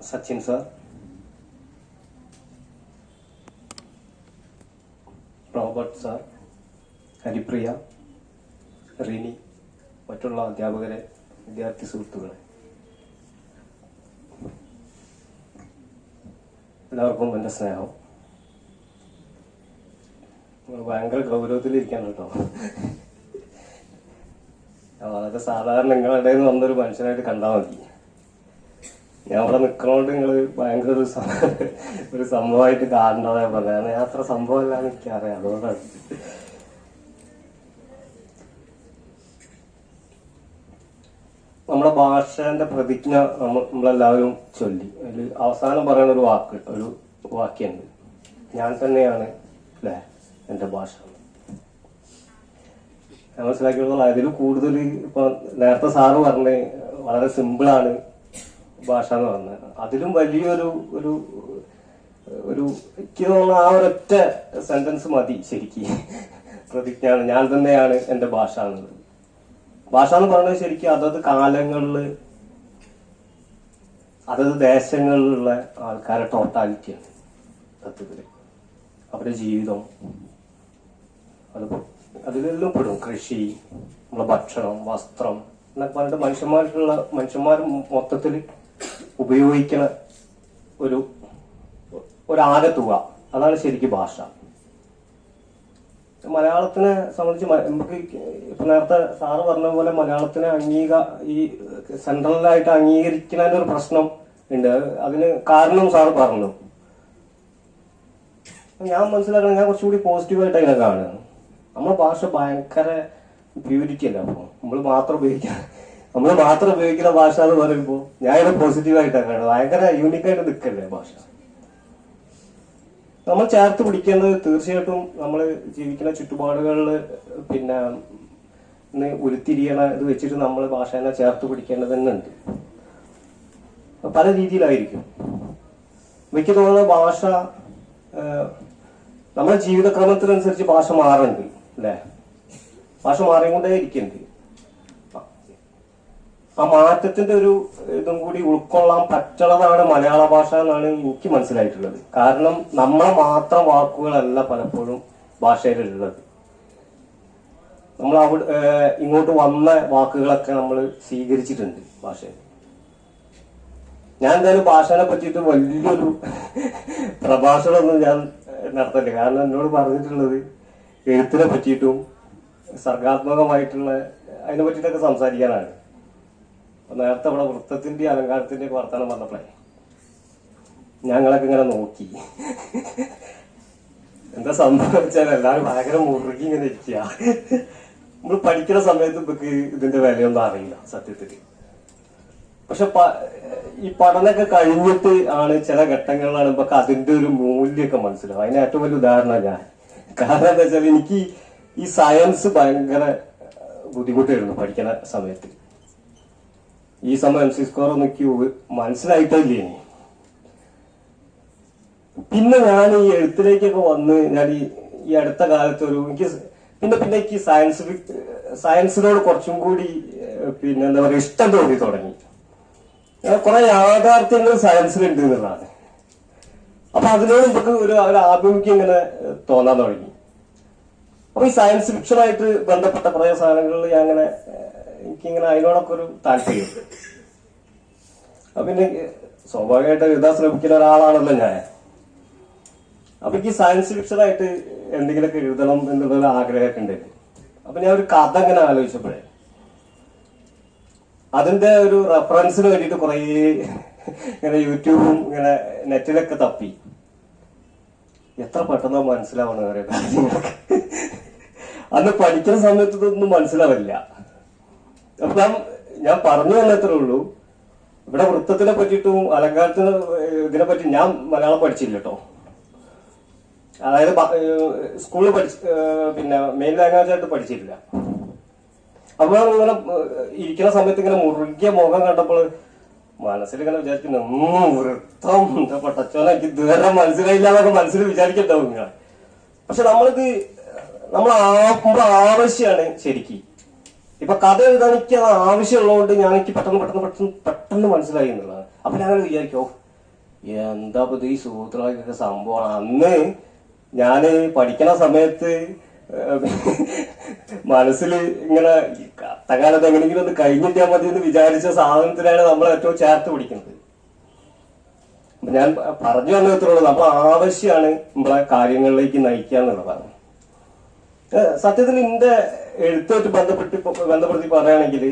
Sachin sir, Robert sir, Haripriya, Rini, മറ്റുള്ള അധ്യാപകരെ, വിദ്യാർത്ഥി സുഹൃത്തുക്കളെ, എല്ലാവർക്കും എൻ്റെ സ്നേഹം. ഭയങ്കര ഗൗരവത്തിലിരിക്കാണ് കേട്ടോ. വളരെ സാധാരണ നിങ്ങളുടെ ഇടയിൽ നിന്ന് വന്നൊരു മനുഷ്യനായിട്ട് കണ്ടാൽ മതി. ഞാൻ അവിടെ നിൽക്കണോണ്ട് നിങ്ങൾ ഭയങ്കര ഒരു സംഭവമായിട്ട് കാണേണ്ടതായി പറഞ്ഞാൽ ഞാൻ അത്ര സംഭവമല്ലാന്ന് എനിക്കറിയാം. അതുകൊണ്ടാണ് നമ്മുടെ ഭാഷേന്റെ പ്രതിജ്ഞ നമ്മളെല്ലാവരും ചൊല്ലി. അതിൽ അവസാനം പറയുന്ന ഒരു വാക്യമുണ്ട്, ഞാൻ തന്നെയാണ് അല്ലേ എൻ്റെ ഭാഷ. ഞാൻ മനസ്സിലാക്കിയിട്ടുള്ള അതിൽ കൂടുതൽ ഇപ്പൊ നേരത്തെ സാറ് പറഞ്ഞ് വളരെ സിമ്പിളാണ് ഭാഷ എന്ന് പറഞ്ഞത്. അതിലും വലിയൊരു ഒരു ഒരു എനിക്ക് തോന്നുന്ന ആ ഒരൊറ്റ സെന്റൻസ് മതി ശരിക്കും. പ്രതിജ്ഞയാണ്, ഞാൻ തന്നെയാണ് എൻ്റെ ഭാഷ എന്നുള്ളത്. ഭാഷ എന്ന് പറയുന്നത് ശരിക്കും അതത് കാലങ്ങളില് അതത് ദേശങ്ങളിലുള്ള ആൾക്കാരുടെ ടോട്ടാലിറ്റിയാണ് സത്യത്തില്. അവരുടെ ജീവിതം അതിലെല്ലാം പെടും. കൃഷി, നമ്മളെ ഭക്ഷണം, വസ്ത്രം എന്നൊക്കെ പറഞ്ഞിട്ട് മനുഷ്യന്മാർ മൊത്തത്തിൽ ഉപയോഗിക്കുന്ന ഒരു ആകെ തുക, അതാണ് ശരിക്കും ഭാഷ. മലയാളത്തിനെ സംബന്ധിച്ച് നമുക്ക് ഇപ്പൊ നേരത്തെ സാറ് പറഞ്ഞ പോലെ മലയാളത്തിനെ ഈ സെൻട്രലായിട്ട് അംഗീകരിക്കുന്നതിന്റെ ഒരു പ്രശ്നം ഉണ്ട്. അതിന് കാരണം സാറ് പറഞ്ഞു. ഞാൻ മനസ്സിലാക്കണം, ഞാൻ കുറച്ചുകൂടി പോസിറ്റീവായിട്ട് അതിനെ കാണുകയാണ്. നമ്മളെ ഭാഷ ഭയങ്കര പ്യൂരിറ്റി അല്ല. അപ്പൊ നമ്മൾ മാത്രം ഉപയോഗിക്കുന്ന ഭാഷ എന്ന് പറയുമ്പോൾ ഞാൻ ഇതിനെ പോസിറ്റീവായിട്ടാണ് കാണുന്നത്. ഭയങ്കര യൂണിക്കായിട്ട് നിൽക്കല്ലേ ഭാഷ. നമ്മൾ ചേർത്ത് പിടിക്കേണ്ടത് തീർച്ചയായിട്ടും നമ്മൾ ജീവിക്കുന്ന ചുറ്റുപാടുകളിൽ പിന്നെ ഉരുത്തിരിയണ ഇത് വെച്ചിട്ട് നമ്മൾ ഭാഷേനെ ചേർത്ത് പിടിക്കേണ്ടത് തന്നെ ഉണ്ട്. പല രീതിയിലായിരിക്കും. എനിക്ക് തോന്നുന്നത് ഭാഷ നമ്മുടെ ജീവിതക്രമത്തിനനുസരിച്ച് ഭാഷ മാറുന്നുണ്ട് അല്ലേ? ഭാഷ മാറിക്കൊണ്ടേ ഇരിക്കുന്നുണ്ട്. ആ മാറ്റത്തിന്റെ ഒരു ഇതും കൂടി ഉൾക്കൊള്ളാൻ പറ്റണതാണ് മലയാള ഭാഷ എന്നാണ് എനിക്ക് മനസ്സിലായിട്ടുള്ളത്. കാരണം നമ്മളെ മാത്രം വാക്കുകളല്ല പലപ്പോഴും ഭാഷയിലുള്ളത്. നമ്മൾ ഇങ്ങോട്ട് വന്ന വാക്കുകളൊക്കെ നമ്മൾ സ്വീകരിച്ചിട്ടുണ്ട് ഭാഷയിൽ. ഞാൻ എന്തായാലും ഭാഷനെ പറ്റിയിട്ട് വലിയൊരു പ്രഭാഷണമൊന്നും ഞാൻ നടത്തല്ല. കാരണം എന്നോട് പറഞ്ഞിട്ടുള്ളത് എഴുത്തിനെ പറ്റിയിട്ടും സർഗാത്മകമായിട്ടുള്ള അതിനെ പറ്റിയിട്ടൊക്കെ സംസാരിക്കാനാണ്. നേരത്തെ ഇവിടെ വൃത്തത്തിന്റെ അലങ്കാരത്തിന്റെ വർത്തമാനം പറഞ്ഞപ്പോഴേ ഞങ്ങളൊക്കെ ഇങ്ങനെ നോക്കി. എന്താ സംഭവം വെച്ചാൽ എല്ലാവരും ഭയങ്കര മുറുകി ഇങ്ങനെ ഇരിക്കുക. നമ്മൾ പഠിക്കുന്ന സമയത്ത് ഇപ്പൊക്ക് ഇതിന്റെ വിലയൊന്നും അറിയില്ല സത്യത്തില്. പക്ഷെ ഈ പഠനമൊക്കെ കഴിഞ്ഞിട്ട് ആണ് ചില ഘട്ടങ്ങളിലാണ് ഇപ്പൊ അതിന്റെ ഒരു മൂല്യമൊക്കെ മനസ്സിലാവും. അതിന് ഏറ്റവും വലിയ ഉദാഹരണം ഞാൻ. കാരണം എന്താ വെച്ചാൽ എനിക്ക് ഈ സയൻസ് ഭയങ്കര ബുദ്ധിമുട്ടായിരുന്നു പഠിക്കുന്ന സമയത്ത്. ഈ സമയം MC സ്ക്വയർ ഒന്നും എനിക്ക് മനസ്സിലായിട്ടില്ലേ. പിന്നെ ഞാൻ ഈ എഴുത്തിലേക്കൊക്കെ വന്ന് ഞാൻ ഈ അടുത്ത കാലത്ത് എനിക്ക് എനിക്ക് സയൻസിനോട് കുറച്ചും കൂടി എന്താ പറയുക ഇഷ്ടം തോന്നി തുടങ്ങി. കുറെ യാഥാർത്ഥ്യങ്ങൾ സയൻസിലുണ്ട് എന്നുള്ളതാണ്. അപ്പൊ അതിനോട് നമുക്ക് ഒരു ആഭിമുഖ്യം ഇങ്ങനെ തോന്നാൻ തുടങ്ങി. അപ്പൊ ഈ സയൻസ് ഫിക്ഷനായിട്ട് ബന്ധപ്പെട്ട കുറെ സാധനങ്ങളിൽ ഞാൻ എനിക്കിങ്ങനെ അതിനോടൊക്കെ ഒരു താല്പര്യം. അപ്പൊ പിന്നെ സ്വാഭാവികമായിട്ട് എഴുതാൻ ശ്രമിക്കുന്ന ഒരാളാണല്ലോ ഞാൻ. അപ്പൊ എനിക്ക് സയൻസ് ഫിക്ഷനായിട്ട് എന്തെങ്കിലുമൊക്കെ എഴുതണം എന്നുള്ളൊരു ആഗ്രഹമൊക്കെ ഉണ്ടായിരുന്നു. അപ്പൊ ഞാൻ ഒരു കഥ ഇങ്ങനെ ആലോചിച്ചപ്പോഴേ അതിന്റെ ഒരു റെഫറൻസിന് വേണ്ടിയിട്ട് കുറെ ഇങ്ങനെ യൂട്യൂബും ഇങ്ങനെ നെറ്റിലൊക്കെ തപ്പി. എത്ര പെട്ടെന്ന് മനസ്സിലാവണം ഓരോ കാര്യങ്ങളൊക്കെ. അന്ന് പഠിക്കുന്ന സമയത്ത് ഇതൊന്നും മനസ്സിലാവില്ല. അപ്പൊ ഞാൻ പറഞ്ഞു തന്നത്രേ ഉള്ളൂ. ഇവിടെ വൃത്തത്തിനെ പറ്റിയിട്ടും അലങ്കാരത്തിന് ഇതിനെ പറ്റി ഞാൻ മലയാളം പഠിച്ചില്ല കേട്ടോ. അതായത് സ്കൂളിൽ പിന്നെ മെയിൻ ലാംഗ്വേജ് ആയിട്ട് പഠിച്ചിട്ടില്ല. അപ്പൊ ഇങ്ങനെ ഇരിക്കുന്ന സമയത്ത് ഇങ്ങനെ മുറുകിയ മുഖം കണ്ടപ്പോൾ മനസ്സിൽ ഇങ്ങനെ വിചാരിക്കുന്നു, വൃത്തം എന്താ പട്ടച്ചോനെ എനിക്ക് ഇതുവരെ മനസ്സിലായില്ല എന്നൊക്കെ മനസ്സിൽ വിചാരിക്കണ്ടാവും ഇങ്ങനെ. പക്ഷെ നമ്മൾ ആവശ്യമാണ് ശരിക്കും. ഇപ്പൊ കഥ എഴുതാൻ എനിക്ക് അത് ആവശ്യമുള്ളതുകൊണ്ട് ഞാൻ എനിക്ക് പെട്ടെന്ന് മനസ്സിലായി എന്നുള്ളതാണ്. അപ്പൊ ഞാൻ വിചാരിക്കോ എന്താ ഇത് ഈ സൂത്രങ്ങളൊക്കെ സംഭവമാണ്. അന്ന് ഞാന് പഠിക്കണ സമയത്ത് മനസ്സിൽ ഇങ്ങനെ കഷ്ടകാലത്ത് എങ്ങനെയെങ്കിലും ഒന്ന് കഴിഞ്ഞിട്ടാൽ മതി എന്ന് വിചാരിച്ച സാധനത്തിനാണ് നമ്മൾ ഏറ്റവും ചേർത്ത് പിടിക്കുന്നത്. ഞാൻ പറഞ്ഞു വന്നത്രയുള്ളൂ, നമ്മൾ ആവശ്യമാണ് നമ്മളെ കാര്യങ്ങളിലേക്ക് നയിക്കുക എന്നുള്ളതാണ്. സത്യത്തിൽ എന്റെ എഴുത്തുമായിട്ട് ബന്ധപ്പെടുത്തി പറയുകയാണെങ്കിൽ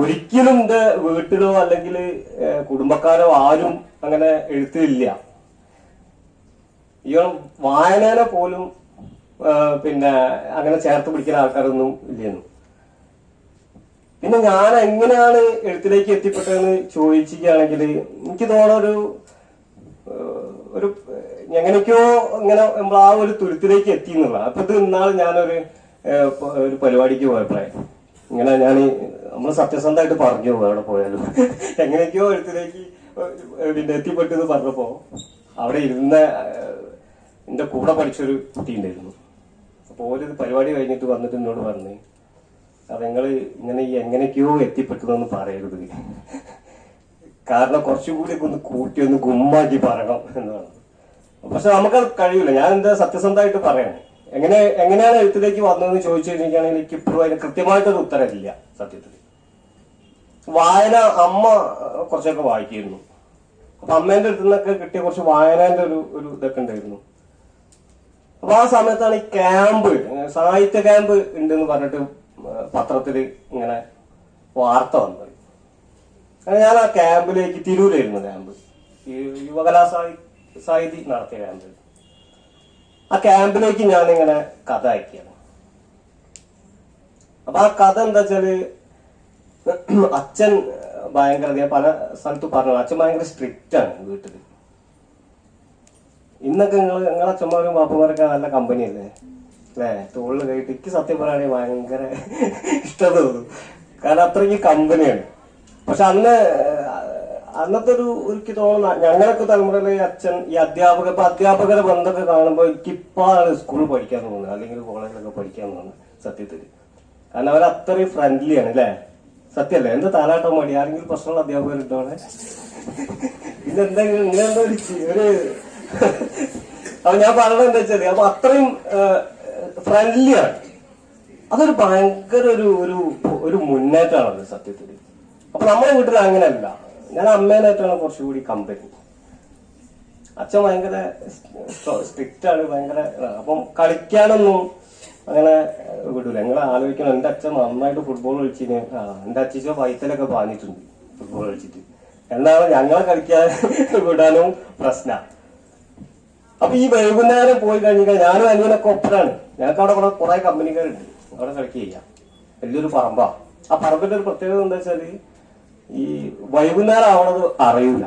ഒരിക്കലും എന്റെ വീട്ടിലോ അല്ലെങ്കിൽ കുടുംബക്കാരോ ആരും അങ്ങനെ എഴുത്തില്ല. ഈ വായനനെ പോലും പിന്നെ അങ്ങനെ ചേർത്ത് പിടിക്കുന്ന ആൾക്കാരൊന്നും ഇല്ലെന്നു. പിന്നെ ഞാൻ എങ്ങനെയാണ് എഴുത്തിലേക്ക് എത്തിപ്പെട്ടതെന്ന് ചോദിക്കുകയാണെങ്കിൽ എനിക്ക് തോന്നുന്ന ഒരു എങ്ങനെയൊക്കെയോ ഇങ്ങനെ നമ്മൾ ആ ഒരു തുരുത്തിലേക്ക് എത്തി എന്നുള്ള. അപ്പൊ ഇത് ഇന്നാൾ ഞാനൊരു പരിപാടിക്ക് പോയപ്പോഴേ ഇങ്ങനെ ഞാൻ നമ്മൾ സത്യസന്ധമായിട്ട് പറഞ്ഞു അവിടെ പോയാലും എങ്ങനെയൊക്കെയോ എഴുത്തിലേക്ക് പിന്നെ എത്തിപ്പെട്ടെന്ന് പറഞ്ഞപ്പോ അവിടെ ഇരുന്ന എന്റെ കൂടെ പഠിച്ചൊരു കുട്ടി ഉണ്ടായിരുന്നു. അപ്പൊ ഒരു പരിപാടി കഴിഞ്ഞിട്ട് വന്നിട്ട് എന്നോട് പറഞ്ഞു, അത് നിങ്ങൾ ഇങ്ങനെ എങ്ങനെയൊക്കെയോ എത്തിപ്പെട്ടതെന്ന് പറയരുത്, കാരണം കുറച്ചും കൂടി ഒന്ന് കൂട്ടി ഒന്ന് ഗുമ്മാക്കി പറയണം എന്ന് പറഞ്ഞു. പക്ഷെ നമുക്കത് കഴിയില്ല. ഞാൻ എന്താ സത്യസന്ധമായിട്ട് പറയണം, എങ്ങനെയാണ് എഴുത്തിലേക്ക് വന്നതെന്ന് ചോദിച്ചു കഴിഞ്ഞാണെങ്കിൽ എനിക്ക് ഇപ്പോഴും അതിന് കൃത്യമായിട്ടൊരു ഉത്തരമില്ല. സത്യത്തിൽ വായന അമ്മ കുറച്ചൊക്കെ വായിക്കായിരുന്നു. അപ്പൊ അമ്മേന്റെ അടുത്ത് നിന്നൊക്കെ കിട്ടിയ കുറച്ച് വായനന്റെ ഒരു ഇതൊക്കെ ഉണ്ടായിരുന്നു. അപ്പൊ ആ സമയത്താണ് ഈ ക്യാമ്പ്, സാഹിത്യ ക്യാമ്പ് ഉണ്ടെന്ന് പറഞ്ഞിട്ട് പത്രത്തില് ഇങ്ങനെ വാർത്ത വന്നത്. ഞാൻ ആ ക്യാമ്പിലേക്ക്, തിരൂരായിരുന്നു ക്യാമ്പ്, ഈ യുവകലാ സാഹിതി നടത്തിയ ക്യാമ്പ്. ആ ക്യാമ്പിലേക്ക് ഞാനിങ്ങനെ കഥ അയക്കുകയാണ്. അപ്പൊ ആ കഥ എന്താ വെച്ചാല്, അച്ഛൻ ഭയങ്കര, ഞാൻ പല സ്ഥലത്ത് പറഞ്ഞു, അച്ഛൻ ഭയങ്കര സ്ട്രിക്റ്റ് ആണ് വീട്ടില്. ഇന്നൊക്കെ നിങ്ങളെ അച്ഛന്മാരും പാപ്പന്മാരൊക്കെ നല്ല കമ്പനി അല്ലേ അല്ലേ, തോളിൽ കയറ്റി. എനിക്ക് സത്യം പറയുകയാണെങ്കിൽ ഭയങ്കര ഇഷ്ടം തോന്നും, കാരണം അത്രയ്ക്ക് കമ്പനിയാണ്. പക്ഷെ അന്നത്തെ എനിക്ക് തോന്നുന്ന ഞങ്ങളൊക്കെ തലമുറയിലെ അച്ഛൻ ഈ അധ്യാപകരുടെ ബന്ധമൊക്കെ കാണുമ്പോൾ എനിക്കിപ്പാണ് സ്കൂളിൽ പഠിക്കാൻ തോന്നുന്നത്, അല്ലെങ്കിൽ കോളേജിലൊക്കെ പഠിക്കാൻ തോന്നുന്നത് സത്യത്തിൽ. കാരണം അവരത്രയും ഫ്രണ്ട്ലി ആണ് അല്ലേ, സത്യല്ലേ? എന്താ താലാട്ടം മടി, ആരെങ്കിലും പ്രശ്നമുള്ള അധ്യാപകരുണ്ടോ അവിടെ? പിന്നെന്തെങ്കിലും ഇങ്ങനെന്തോ ഒരു അപ്പൊ ഞാൻ പറഞ്ഞത് എന്താ വെച്ചാല്, അപ്പൊ അത്രയും ഫ്രണ്ട്ലി ആണ്. അതൊരു ഭയങ്കര ഒരു മുന്നേറ്റമാണത് സത്യത്തിൽ. അപ്പൊ നമ്മുടെ വീട്ടിൽ അങ്ങനെയല്ല. ഞാൻ അമ്മേനായിട്ടാണ് കുറച്ചുകൂടി കമ്പനി. അച്ഛൻ ഭയങ്കര സ്ട്രിക്റ്റ് ആണ്, ഭയങ്കര. അപ്പം കളിക്കാനൊന്നും അങ്ങനെ വിടൂല. നിങ്ങൾ ആലോചിക്കണം, എന്റെ അച്ഛൻ നന്നായിട്ട് ഫുട്ബോൾ കളിച്ചിന്. എന്റെ അച്ഛൻ വയറ്റിലൊക്കെ പാഞ്ഞിട്ടുണ്ട് ഫുട്ബോൾ കളിച്ചിട്ട്. എന്നാണ് ഞങ്ങളെ കളിക്കാൻ വിടാനും പ്രശ്നമാണ്. അപ്പൊ ഈ വൈകുന്നേരം പോയി കഴിഞ്ഞാൽ ഞാനും അനിയനൊക്കെ ഒപ്പരാണ്. ഞങ്ങൾക്ക് അവിടെ കുറെ കമ്പനിക്കാരുണ്ട്, അവിടെ കളിക്കുക ചെയ്യാം. വലിയൊരു പറമ്പാ. ആ പറമ്പിന്റെ ഒരു പ്രത്യേകത എന്താ വെച്ചാല്, ഈ വൈകുന്നേരം ആവണത് അറിയൂല.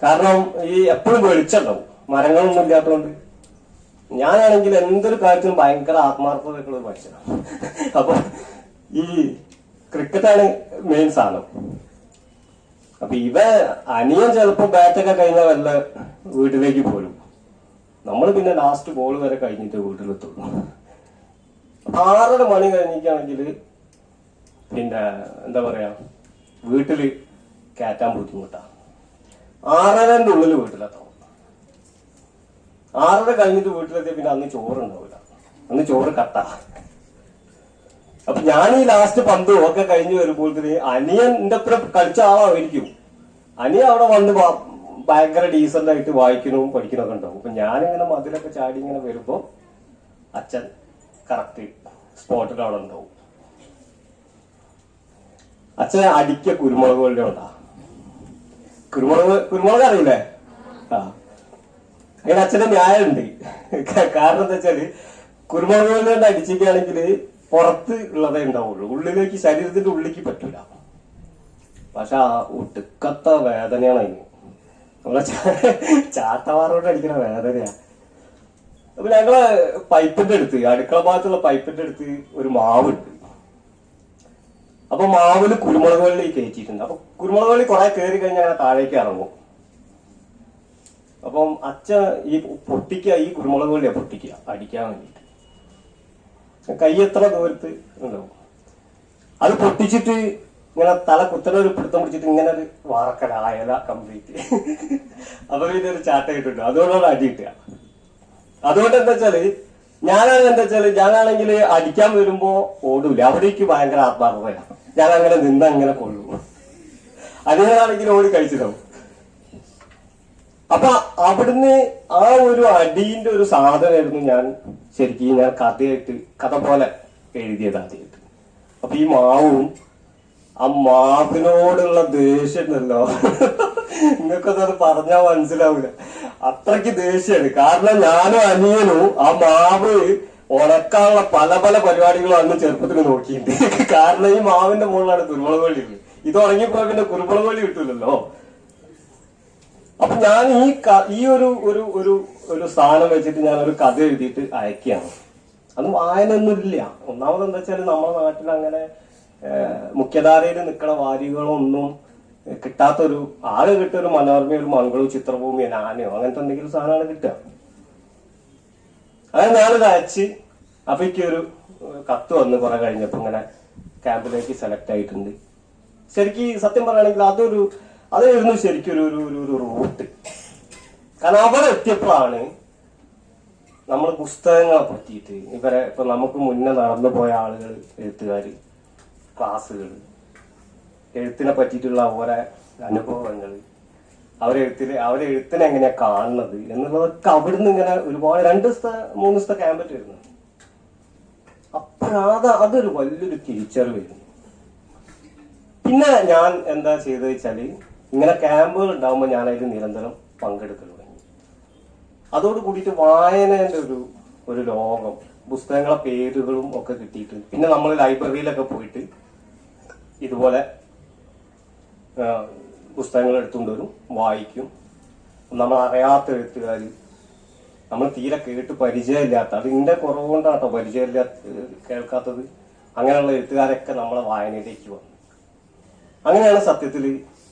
കാരണം ഈ എപ്പോഴും വെളിച്ചുണ്ടാവും, മരങ്ങളൊന്നും ഇല്ലാത്തതുകൊണ്ട്. ഞാനാണെങ്കിൽ എന്തൊരു കാര്യത്തിനും ഭയങ്കര ആത്മാർത്ഥതയൊക്കെയുള്ള ഒരു മനുഷ്യനാണ്. അപ്പൊ ഈ ക്രിക്കറ്റാണ് മെയിൻ സാധനം. അപ്പൊ അനിയൻ ചിലപ്പോ ബാറ്റൊക്കെ കഴിഞ്ഞാൽ വല്ല വീട്ടിലേക്ക് പോരും. നമ്മൾ പിന്നെ ലാസ്റ്റ് ബോൾ വരെ കഴിഞ്ഞിട്ട് വീട്ടിലെത്തുള്ളൂ. 6:30 മണി കഴിഞ്ഞിട്ടാണെങ്കിൽ പിന്നെ എന്താ പറയാ, വീട്ടില് കയറ്റാൻ ബുദ്ധിമുട്ടാ. 6:30ന്റെ ഉള്ളിൽ വീട്ടിലെത്തണം. 6:30 കഴിഞ്ഞിട്ട് വീട്ടിലെത്തിയ പിന്നെ അന്ന് ചോറുണ്ടാവില്ല, അന്ന് ചോറ് കട്ട. അപ്പൊ ഞാൻ ഈ ലാസ്റ്റ് പന്ത് ഒക്കെ കഴിഞ്ഞ് വരുമ്പോഴത്തേന് അനിയൻ എന്റെ ഒപ്പം കളിച്ച ആളായിരിക്കും. അനിയൻ അവിടെ വന്ന് ഭയങ്കര ഡീസന്റ് ആയിട്ട് വായിക്കണവും പഠിക്കണമൊക്കെ ഉണ്ടാവും. അപ്പൊ ഞാനിങ്ങനെ മതിലൊക്കെ ചാടി ഇങ്ങനെ വരുമ്പോ അച്ഛൻ കറക്റ്റ് സ്പോട്ടിൽ അവിടെ ഉണ്ടാവും. അച്ഛൻ അടിക്ക കുരുമുളക് കൊണ്ടേ ഉണ്ടാ. കുരുമുളക് അറിയില്ലേ? അങ്ങനെ അച്ഛന്റെ ന്യായമുണ്ട്. കാരണം എന്താ വെച്ചാല്, കുരുമുളക് കൊണ്ട് അടിച്ചിരിക്കുകയാണെങ്കിൽ പുറത്ത് ഉള്ളതേ ഉണ്ടാവുള്ളൂ, ഉള്ളിലേക്ക്, ശരീരത്തിന്റെ ഉള്ളിലേക്ക് പറ്റില്ല. പക്ഷെ ആ ഒടുക്കത്ത വേദനയാണ് അതിന്. നമ്മളെ ചാട്ടവാറോട്ട് അടിക്കുന്ന വേദനയാ. അപ്പൊ ഞങ്ങള് പൈപ്പിന്റെ അടുത്ത്, അടുക്കള ഭാഗത്തുള്ള പൈപ്പിന്റെ അടുത്ത് ഒരു മാവുണ്ട്. അപ്പൊ മാവില് കുരുമുളക് വെള്ളി കയറ്റിയിട്ടുണ്ട്. അപ്പൊ കുരുമുളക് വെള്ളി കുറെ കയറി കഴിഞ്ഞാൽ അങ്ങനെ താഴേക്ക് ഇറങ്ങും. അപ്പം അച്ഛൻ ഈ കുരുമുളക് വെള്ളിയാ പൊട്ടിക്കുക അടിക്കാൻ വേണ്ടിട്ട്. കൈ എത്ര ദൂരത്ത് ഉണ്ടാവും. അത് പൊട്ടിച്ചിട്ട് ഇങ്ങനെ തല കുത്തനെ ഒരു പിടുത്തം പിടിച്ചിട്ട് ഇങ്ങനെ ഒരു വാർക്കലായല കംപ്ലീറ്റ്. അപ്പൊ ഇതൊരു ചാട്ട കിട്ടും. അതുകൊണ്ടാണ് അടി കിട്ടുക. അതുകൊണ്ട് എന്താ വെച്ചാല് ഞാനാണെങ്കിൽ അടിക്കാൻ വരുമ്പോ ഓടൂല. അവിടേക്ക് ഭയങ്കര ആത്മാർത്ഥതയാണ്. ഞാൻ അങ്ങനെ നിന്നങ്ങനെ കൊള്ളും. അതിനാണെങ്കിൽ ഓടി കഴിച്ചിട്ടാവും. അപ്പൊ അവിടുന്ന് ആ ഒരു അടീന്റെ ഒരു സാധനമായിരുന്നു ഞാൻ ശരിക്കും കഥ പോലെ എഴുതിയത് ആദ്യമായിട്ട്. അപ്പൊ ഈ മാവും ആ മാവിനോടുള്ള ദേഷ്യം ഉണ്ടല്ലോ, നിങ്ങൾക്കൊന്നും അത് പറഞ്ഞാൽ മനസ്സിലാവില്ല. അത്രയ്ക്ക് ദേഷ്യമാണ്. കാരണം ഞാനും അനിയനും ആ മാവ് ഉണക്കാനുള്ള പല പല പരിപാടികളും അന്ന് ചെറുപ്പത്തിൽ നോക്കിയിട്ടുണ്ട്. കാരണം ഈ മാവിന്റെ മുകളിലാണ് കുരുമുളക് വള്ളി. ഇത് ഉണങ്ങിപ്പോ പിന്നെ കുരുമുളക് വള്ളി കിട്ടൂലല്ലോ. അപ്പൊ ഞാൻ ഈ ഒരു സാധനം വെച്ചിട്ട് ഞാനൊരു കഥ എഴുതിയിട്ട് അയക്കുകയാണ്. അത് വായനൊന്നുമില്ല. ഒന്നാമത് എന്താ വെച്ചാൽ നമ്മുടെ നാട്ടിൽ അങ്ങനെ മുഖ്യധാരയിൽ നിൽക്കണ വാരികളൊന്നും കിട്ടാത്തൊരു ആകെ കിട്ടിയ ഒരു മനോരമ, ഒരു മംഗളൂർ, ചിത്രഭൂമി, നാനയോ അങ്ങനത്തെ എന്തെങ്കിലും സാധനമാണ് കിട്ടുക. അങ്ങനെ ഞാനത് അയച്ച് അപ്പൊ ഒരു കത്ത് വന്ന് കുറെ കഴിഞ്ഞപ്പോ ഇങ്ങനെ ക്യാമ്പിലേക്ക് സെലക്ട് ആയിട്ടുണ്ട്. ശരിക്കും സത്യം പറയുകയാണെങ്കിൽ അതായിരുന്നു ശരിക്കും ഒരു റൂട്ട്. കാരണം അവിടെ എത്തിയപ്പോഴാണ് നമ്മൾ പുസ്തകങ്ങളെ പറ്റിയിട്ട് ഇപ്പൊ നമുക്ക് മുന്നേ നടന്നു പോയ ആളുകൾ, എഴുത്തുകാര്, ക്ലാസ്സുകൾ, എഴുത്തിനെ പറ്റിയിട്ടുള്ള ഓരോ അനുഭവങ്ങൾ, അവരെ എഴുത്തിനെ എങ്ങനെയാ കാണുന്നത് എന്നുള്ളതൊക്കെ അവിടുന്ന് ഇങ്ങനെ ഒരുപാട് 2-3 ദിവസത്തെ ക്യാമ്പറ്റ് വരുന്നു. അതൊരു വലിയൊരു തിരിച്ചറിവായിരുന്നു. പിന്നെ ഞാൻ എന്താ ചെയ്തത് വെച്ചാല് ഇങ്ങനെ ക്യാമ്പുകൾ ഉണ്ടാവുമ്പോൾ ഞാൻ അതിൽ നിരന്തരം പങ്കെടുക്കൽ തുടങ്ങി. അതോട് കൂടിയിട്ട് വായനേന്റെ ഒരു ലോകം, പുസ്തകങ്ങളെ പേരുകളും ഒക്കെ കിട്ടിയിട്ട് പിന്നെ നമ്മൾ ലൈബ്രറിയിലൊക്കെ പോയിട്ട് ഇതുപോലെ പുസ്തകങ്ങൾ എടുത്തുകൊണ്ട് വരും, വായിക്കും. നമ്മൾ അറിയാത്ത എഴുത്തുകാർ, നമ്മൾ തീരെ കേട്ട് പരിചയമില്ലാത്ത, അതിന്റെ കുറവ് കൊണ്ടാട്ടോ കേൾക്കാത്തത്, അങ്ങനെയുള്ള എഴുത്തുകാരൊക്കെ നമ്മളെ വായനയിലേക്ക് വന്നു. അങ്ങനെയാണ് സത്യത്തിൽ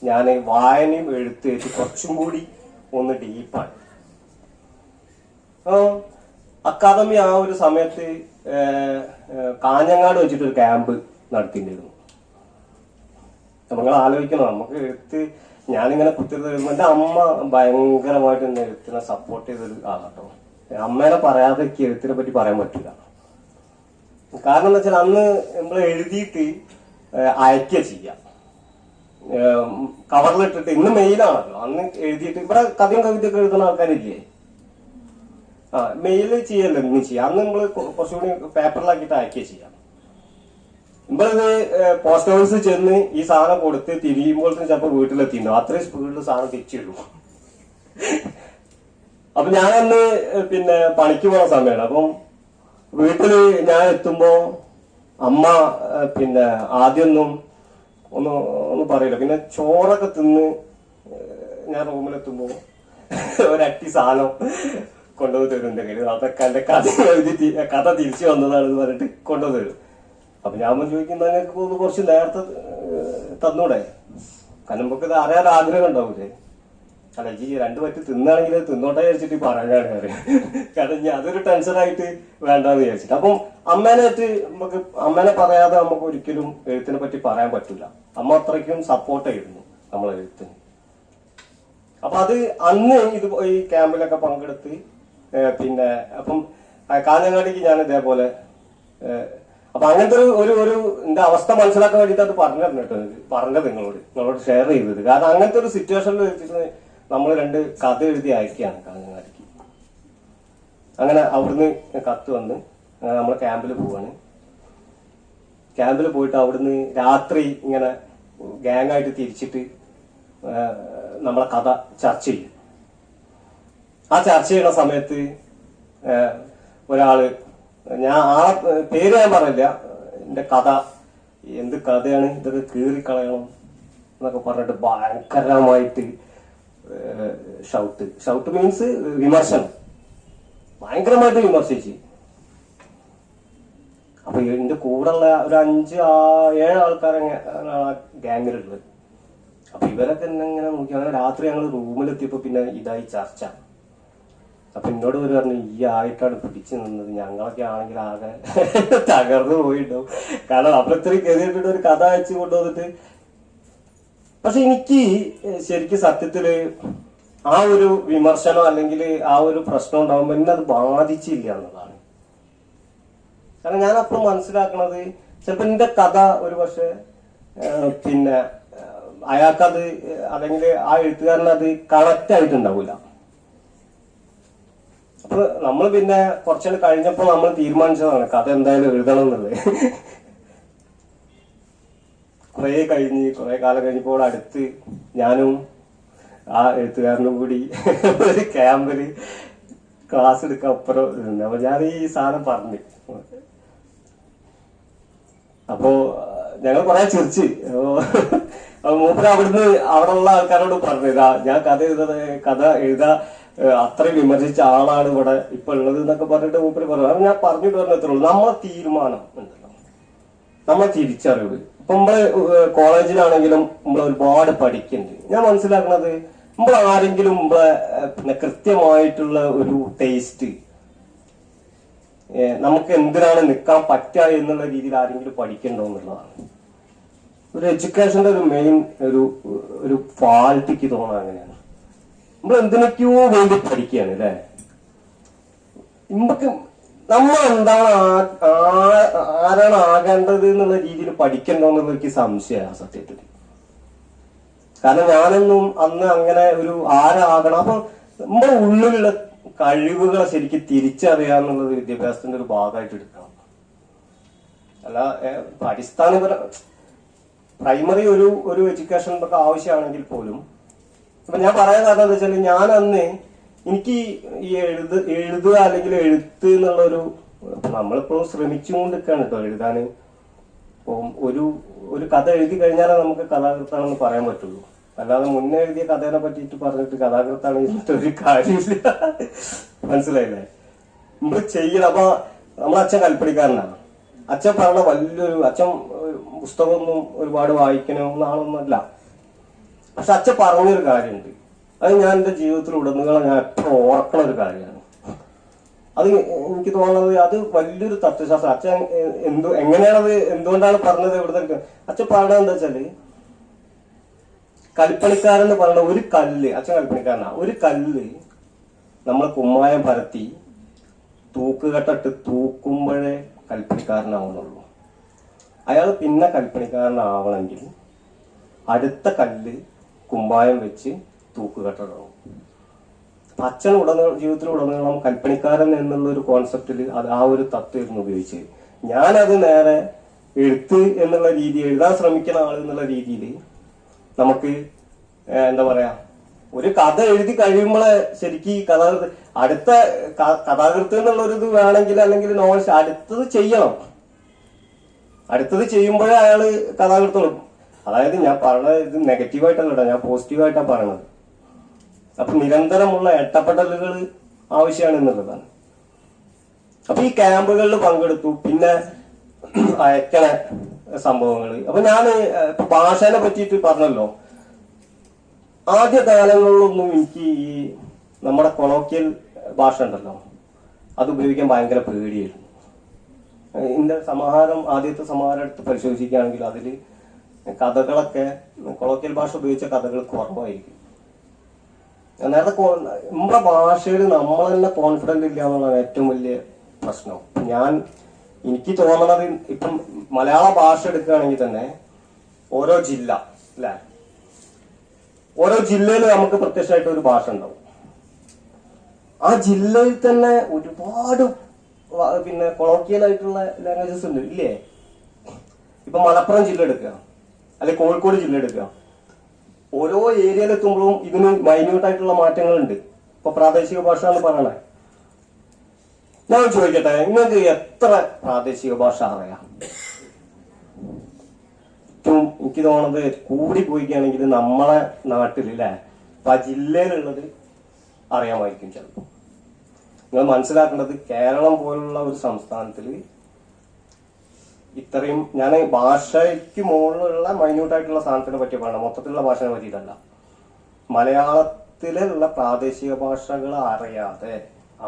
ഞാൻ വായനയും എഴുത്തേറ്റ് കുറച്ചും കൂടി ഒന്ന് ഡീപ്പായി. അക്കാദമി ആ ഒരു സമയത്ത് കാഞ്ഞങ്ങാട് വെച്ചിട്ടൊരു ക്യാമ്പ് നടത്തിയിരുന്നു. നമ്മൾ ആലോചിക്കണം, നമുക്ക് എഴുത്ത് ഞാനിങ്ങനെ കുത്തിരുന്ന് എഴുതുമ്പോൾ എന്റെ അമ്മ ഭയങ്കരമായിട്ട് എന്നെ എഴുത്തിനെ സപ്പോർട്ട് ചെയ്തൊരു ആളാട്ടോ. അമ്മേനെ പറയാതെ എനിക്ക് എഴുത്തിനെ പറ്റി പറയാൻ പറ്റില്ല. കാരണം എന്താ വെച്ചാൽ അന്ന് നമ്മൾ എഴുതിയിട്ട് അയക്കുക ചെയ്യാം, കവറിലിട്ടിട്ട്. ഇന്ന് മെയിലാണല്ലോ, അന്ന് എഴുതിയിട്ട് ഇവിടെ കഥയും കവിതയൊക്കെ എഴുതുന്ന ആൾക്കാരില്ലേ, മെയിൽ ചെയ്യല്ലോ ഇന്ന് ചെയ്യാം. അന്ന് നമ്മള് കുറച്ചുകൂടി പേപ്പറിലാക്കിയിട്ട് അയക്കുക ചെയ്യാം. നമ്മളിത് പോസ്റ്റ് ഓഫീസിൽ ചെന്ന് ഈ സാധനം കൊടുത്ത് തിരിയുമ്പോഴത്തേന് ചിലപ്പോൾ വീട്ടിലെത്തിയിട്ടുണ്ടോ, അത്രയും സ്പീഡിൽ സാധനം തിരിച്ചിടും. അപ്പൊ ഞാനന്ന് പിന്നെ പണിക്ക് പോണ സമയമാണ്. അപ്പം വീട്ടില് ഞാൻ എത്തുമ്പോ അമ്മ പിന്നെ ആദ്യമൊന്നും ഒന്നും പറയില്ല. പിന്നെ ചോറൊക്കെ തിന്ന് ഞാൻ റൂമിലെത്തുമ്പോ ഒരട്ടി സാധനം കൊണ്ടുപോയി തരും എന്റെ കയ്യിൽ. അതൊക്കെ എന്റെ കഥ തിരിച്ചു വന്നതാണെന്ന് പറഞ്ഞിട്ട് കൊണ്ടുപോയി തരും. അപ്പൊ ഞാൻ ചോദിക്കുന്നതിനൊക്കെ കുറച്ച് നേരത്തെ തന്നൂടെ? കാരണം നമുക്ക് ഇത് അറിയാൻ ആഗ്രഹം ഉണ്ടാവൂലേ? അല്ല, ഈ 2 പറ്റി തിന്നാണെങ്കിൽ തിന്നോട്ടെ വിചാരിച്ചിട്ട് പറയാനാണ് കാര്യം. കാരണം ഇനി അതൊരു ടെൻഷനായിട്ട് വേണ്ടെന്ന് വിചാരിച്ചിട്ട്. അപ്പം അമ്മേനെ പറയാതെ നമുക്ക് ഒരിക്കലും എഴുത്തിനെ പറ്റി പറയാൻ പറ്റില്ല. അമ്മ അത്രയ്ക്കും സപ്പോർട്ട് ആയിരുന്നു നമ്മളെ എഴുത്തിന്. അപ്പൊ അത് അന്ന് ഈ ക്യാമ്പിലൊക്കെ പങ്കെടുത്ത് പിന്നെ അപ്പം കാഞ്ഞങ്ങാടിക്ക് ഞാൻ ഇതേപോലെ അപ്പൊ അങ്ങനത്തെ ഒരു എന്റെ അവസ്ഥ മനസ്സിലാക്കാൻ വേണ്ടിയിട്ട് അത് പറഞ്ഞത് നിങ്ങളോട് ഷെയർ ചെയ്തത്. കാരണം അങ്ങനത്തെ ഒരു സിറ്റുവേഷനിൽ വെച്ചിട്ട് നമ്മൾ 2 കഥ എഴുതി അയക്കുകയാണ് കാഞ്ഞങ്ങാടിക്ക്. അങ്ങനെ അവിടുന്ന് കത്ത് വന്ന് നമ്മൾ ക്യാമ്പിൽ പോവാണ്. ക്യാമ്പിൽ പോയിട്ട് അവിടുന്ന് രാത്രി ഇങ്ങനെ ഗ്യാങ്ങായിട്ട് തിരിച്ചിട്ട് നമ്മളെ കഥ ചർച്ച ചെയ്യും. ആ ചർച്ച ചെയ്യുന്ന സമയത്ത് ഒരാള്, ആ പേര് ഞാൻ പറയില്ല, എന്റെ കഥ എന്ത് കഥയാണ് ഇതൊക്കെ കീറിക്കളയണം എന്നൊക്കെ പറഞ്ഞിട്ട് ഭയങ്കരമായിട്ട് ഷൗട്ട് മീൻസ് വിമർശനം, ഭയങ്കരമായിട്ട് വിമർശിച്ച്. അപ്പൊ എന്റെ കൂടെയുള്ള ഒരു 5-7 ആൾക്കാരാണ് ആ ഗ്യാങ്ങിലുള്ളത്. അപ്പൊ ഇവരൊക്കെ ഇങ്ങനെ നോക്കി. അങ്ങനെ രാത്രി ഞങ്ങൾ റൂമിലെത്തിയപ്പോ പിന്നെ ഇതായി ചർച്ച. അപ്പൊ എന്നോട് ഒരു പറഞ്ഞു ഈ ആയിട്ടാണ് പിടിച്ചു നിന്നത്, ഞങ്ങളൊക്കെ ആണെങ്കിൽ ആകെ തകർന്നു പോയിട്ടുണ്ടാവും. കാരണം അപ്പുറത്തേക്ക് കയറിയിട്ടിട്ട് ഒരു കഥ അയച്ചു കൊണ്ടുവന്നിട്ട്. പക്ഷെ എനിക്ക് ശരിക്കും സത്യത്തില് ആ ഒരു വിമർശനം അല്ലെങ്കിൽ ആ ഒരു പ്രശ്നം ഉണ്ടാകുമ്പോ എന്നെ അത് ബാധിച്ചില്ല എന്നുള്ളതാണ്. കാരണം ഞാൻ അപ്പോഴും മനസ്സിലാക്കണത് ചിലപ്പോ എന്റെ കഥ ഒരു പക്ഷെ പിന്നെ അയാൾക്കത് അല്ലെങ്കിൽ ആ എഴുത്തുകാരനത് കണക്റ്റ് ആയിട്ടുണ്ടാവില്ല. അപ്പൊ നമ്മൾ പിന്നെ കുറച്ചുകൂടി കഴിഞ്ഞപ്പോ നമ്മൾ തീരുമാനിച്ചതാണ് കഥ എന്തായാലും എഴുതണം എന്നുള്ളത്. കുറെ കാലം കഴിഞ്ഞപ്പോൾ അടുത്ത് ഞാനും ആ എഴുത്തുകാരനും കൂടി ഒരു ക്യാമ്പില് ക്ലാസ് എടുക്കാൻ അപ്പുറം ഇരുന്നു. അപ്പൊ ഞാൻ ഈ സാധനം പറഞ്ഞു. അപ്പോ ഞങ്ങൾ കുറെ ചിരിച്ച്. മൂപ്പര് അവിടുന്ന് അവിടെയുള്ള ആൾക്കാരോട് പറഞ്ഞതാ ഞാൻ കഥ എഴുതാ അത്രയും വിമർശിച്ച ആളാണ് ഇവിടെ ഇപ്പൊ ഉള്ളത് എന്നൊക്കെ പറഞ്ഞിട്ട് മൂപ്പര് പറഞ്ഞു. അത് ഞാൻ പറഞ്ഞിട്ട് പറഞ്ഞത്രേ ഉള്ളൂ, നമ്മളെ തീരുമാനം ഉണ്ടല്ലോ, നമ്മളെ തിരിച്ചറിവ്. ഇപ്പൊ നമ്മള് കോളേജിലാണെങ്കിലും നമ്മൾ ഒരുപാട് പഠിക്കുന്നുണ്ട്. ഞാൻ മനസ്സിലാക്കുന്നത് നമ്മൾ ആരെങ്കിലും പിന്നെ കൃത്യമായിട്ടുള്ള ഒരു ടേസ്റ്റ് നമുക്ക് എന്തിനാണ് നിൽക്കാൻ പറ്റുക എന്നുള്ള രീതിയിൽ ആരെങ്കിലും പഠിക്കണ്ടോ എന്നുള്ളതാണ് ഒരു എഡ്യൂക്കേഷന്റെ ഒരു മെയിൻ ഒരു ഫാൾട്ടിക്ക് തോന്നുന്നത്. അങ്ങനെയാണ് നമ്മൾ എന്തിനൊക്കെയോ വേണ്ടി പഠിക്കുകയാണ് അല്ലെ. നമുക്ക് നമ്മൾ എന്താണ് ആരാണ് ആകേണ്ടത് എന്നുള്ള രീതിയിൽ പഠിക്കണ്ടോ എന്നുള്ള എനിക്ക് സംശയമാണ് സത്യത്തിൽ. കാരണം ഞാനൊന്നും അന്ന് അങ്ങനെ ഒരു ആരാകണം. അപ്പൊ നമ്മുടെ ഉള്ളിലുള്ള കഴിവുകളെ ശരിക്കും തിരിച്ചറിയാന്നുള്ളത് വിദ്യാഭ്യാസത്തിന്റെ ഒരു ഭാഗമായിട്ട് എടുക്കണം. അല്ല അടിസ്ഥാനപര പ്രൈമറി ഒരു എഡ്യൂക്കേഷൻ ഒക്കെ ആവശ്യമാണെങ്കിൽ പോലും. അപ്പൊ ഞാൻ പറയാൻ കാരണം എന്താ വെച്ചാൽ ഞാൻ അന്ന് എനിക്ക് ഈ എഴുതുക അല്ലെങ്കിൽ എഴുത്ത് എന്നുള്ളൊരു നമ്മളിപ്പോഴും ശ്രമിച്ചുകൊണ്ടിരിക്കുകയാണ് കേട്ടോ എഴുതാന്. ഇപ്പം ഒരു കഥ എഴുതി കഴിഞ്ഞാലേ നമുക്ക് കഥാകൃത്താണെന്ന് പറയാൻ പറ്റുള്ളൂ. അല്ലാതെ മുന്നേ എഴുതിയ കഥേനെ പറ്റിയിട്ട് പറഞ്ഞിട്ട് കഥാകൃത്താണ് ഒരു കാര്യമില്ല. മനസ്സിലായില്ലേ? നമ്മൾ ചെയ്യണം. അപ്പൊ നമ്മളച്ഛൻ കൽപ്പണിക്കാരനാണ്. അച്ഛൻ പറഞ്ഞ അച്ഛൻ പുസ്തകമൊന്നും ഒരുപാട് വായിക്കണമെന്ന ആളൊന്നുമല്ല. പക്ഷെ അച്ഛൻ പറഞ്ഞൊരു കാര്യമുണ്ട്, അത് ഞാൻ എന്റെ ജീവിതത്തിൽ ഉടനീളം ഞാൻ എപ്പോഴും ഓർക്കണ ഒരു കാര്യമാണ്. അത് എനിക്ക് തോന്നുന്നത് അത് വലിയൊരു തത്വശാസ്ത്രം. അച്ഛൻ എങ്ങനെയാണത് എന്തുകൊണ്ടാണ് പറഞ്ഞത് ഇവിടുത്തെ അച്ഛൻ പറഞ്ഞത് എന്താ വെച്ചാല് കൽപ്പണിക്കാരൻ എന്ന് പറഞ്ഞ ഒരു കല്ല്, അച്ഛൻ കൽപ്പണിക്കാരനാ, ഒരു കല്ല് നമ്മൾ കുമ്മായം പരത്തി തൂക്കുകെട്ടിട്ട് തൂക്കുമ്പോഴേ കൽപ്പണിക്കാരനാവുന്നുള്ളൂ. അയാൾ പിന്നെ കൽപ്പണിക്കാരനാവണമെങ്കിൽ അടുത്ത കല്ല് കുമ്മായം വെച്ച് തൂക്കുകെട്ടിടണം. അച്ഛൻ ജീവിതത്തിലുടനീളം കൽപ്പണിക്കാരൻ എന്നുള്ള ഒരു കോൺസെപ്റ്റിൽ ആ ഒരു തത്വമായിരുന്നു ഉപയോഗിച്ചത്. ഞാനത് നേരെ എഴുത്ത് എന്നുള്ള രീതി, എഴുതാൻ ശ്രമിക്കുന്ന ആൾ എന്നുള്ള രീതിയിൽ നമുക്ക് എന്താ പറയാ ഒരു കഥ എഴുതി കഴിയുമ്പോളെ ശരിക്കും അടുത്ത കഥാകൃത്ത് എന്നുള്ളൊരിത് വേണമെങ്കിൽ അല്ലെങ്കിൽ നോവൽ അടുത്തത് ചെയ്യണം. അടുത്തത് ചെയ്യുമ്പോഴേ അയാള് കഥാകൃത്തുള്ളൂ. അതായത് ഞാൻ പറഞ്ഞത് ഇത് നെഗറ്റീവായിട്ടല്ല കേട്ടോ, ഞാൻ പോസിറ്റീവായിട്ടാണ് പറയണത്. അപ്പൊ നിരന്തരമുള്ള ഇടപെടലുകൾ ആവശ്യമാണ് എന്നുള്ളതാണ്. അപ്പൊ ഈ ക്യാമ്പുകളിൽ പങ്കെടുത്തു, പിന്നെ അയക്കണ സംഭവങ്ങൾ. അപ്പൊ ഞാൻ ഇപ്പൊ ഭാഷേനെ പറ്റിയിട്ട് പറഞ്ഞല്ലോ. ആദ്യ കാലങ്ങളിലൊന്നും എനിക്ക് ഈ നമ്മുടെ കൊളോക്കിയൽ ഭാഷ ഉണ്ടല്ലോ അത് ഉപയോഗിക്കാൻ ഭയങ്കര പേടിയായിരുന്നു. ഇതിന്റെ ആദ്യത്തെ സമാഹാരം എടുത്ത് പരിശോധിക്കുകയാണെങ്കിൽ അതില് കഥകളൊക്കെ കൊളോക്കിയൽ ഭാഷ ഉപയോഗിച്ച കഥകൾ കുറവായിരിക്കും. നേരത്തെ നമ്മുടെ ഭാഷയിൽ നമ്മൾ തന്നെ കോൺഫിഡന്റ് ഇല്ല എന്നുള്ളതാണ് ഏറ്റവും വലിയ പ്രശ്നം. എനിക്ക് തോന്നണത് ഇപ്പം മലയാള ഭാഷ എടുക്കുകയാണെങ്കിൽ തന്നെ ഓരോ ജില്ല അല്ലെ, ഓരോ ജില്ലയിൽ നമുക്ക് പ്രത്യക്ഷമായിട്ട് ഒരു ഭാഷ ഉണ്ടാവും. ആ ജില്ലയിൽ തന്നെ ഒരുപാട് പിന്നെ കൊളോക്കിയൽ ആയിട്ടുള്ള ലാംഗ്വേജസ് ഉണ്ട് ഇല്ലേ. ഇപ്പൊ മലപ്പുറം ജില്ല എടുക്കുക, അല്ലെ കോഴിക്കോട് ജില്ല എടുക്കുക, ഓരോ ഏരിയയിലെത്തുമ്പോഴും ഇതിന് മൈന്യൂട്ടായിട്ടുള്ള മാറ്റങ്ങളുണ്ട്. ഇപ്പൊ പ്രാദേശിക ഭാഷ എന്ന് പറയണേ. ഞാൻ ചോദിക്കട്ടെ, നിങ്ങൾക്ക് എത്ര പ്രാദേശിക ഭാഷ അറിയാം? എനിക്ക് തോന്നുന്നത് കൂടി പോയിക്കുകയാണെങ്കിൽ നമ്മളെ നാട്ടിലല്ലേ അപ്പൊ ആ ജില്ലയിലുള്ളത് അറിയാമായിരിക്കും ചിലപ്പോൾ. നിങ്ങൾ മനസ്സിലാക്കേണ്ടത് കേരളം പോലുള്ള ഒരു സംസ്ഥാനത്തില് ഇത്രയും, ഞാൻ ഭാഷയ്ക്ക് മുകളിലുള്ള മൈന്യൂട്ടായിട്ടുള്ള സാധനത്തിനെ പറ്റി പറയണം, മൊത്തത്തിലുള്ള ഭാഷയെ പറ്റിയിട്ടല്ല. മലയാളത്തിലുള്ള പ്രാദേശിക ഭാഷകൾ അറിയാതെ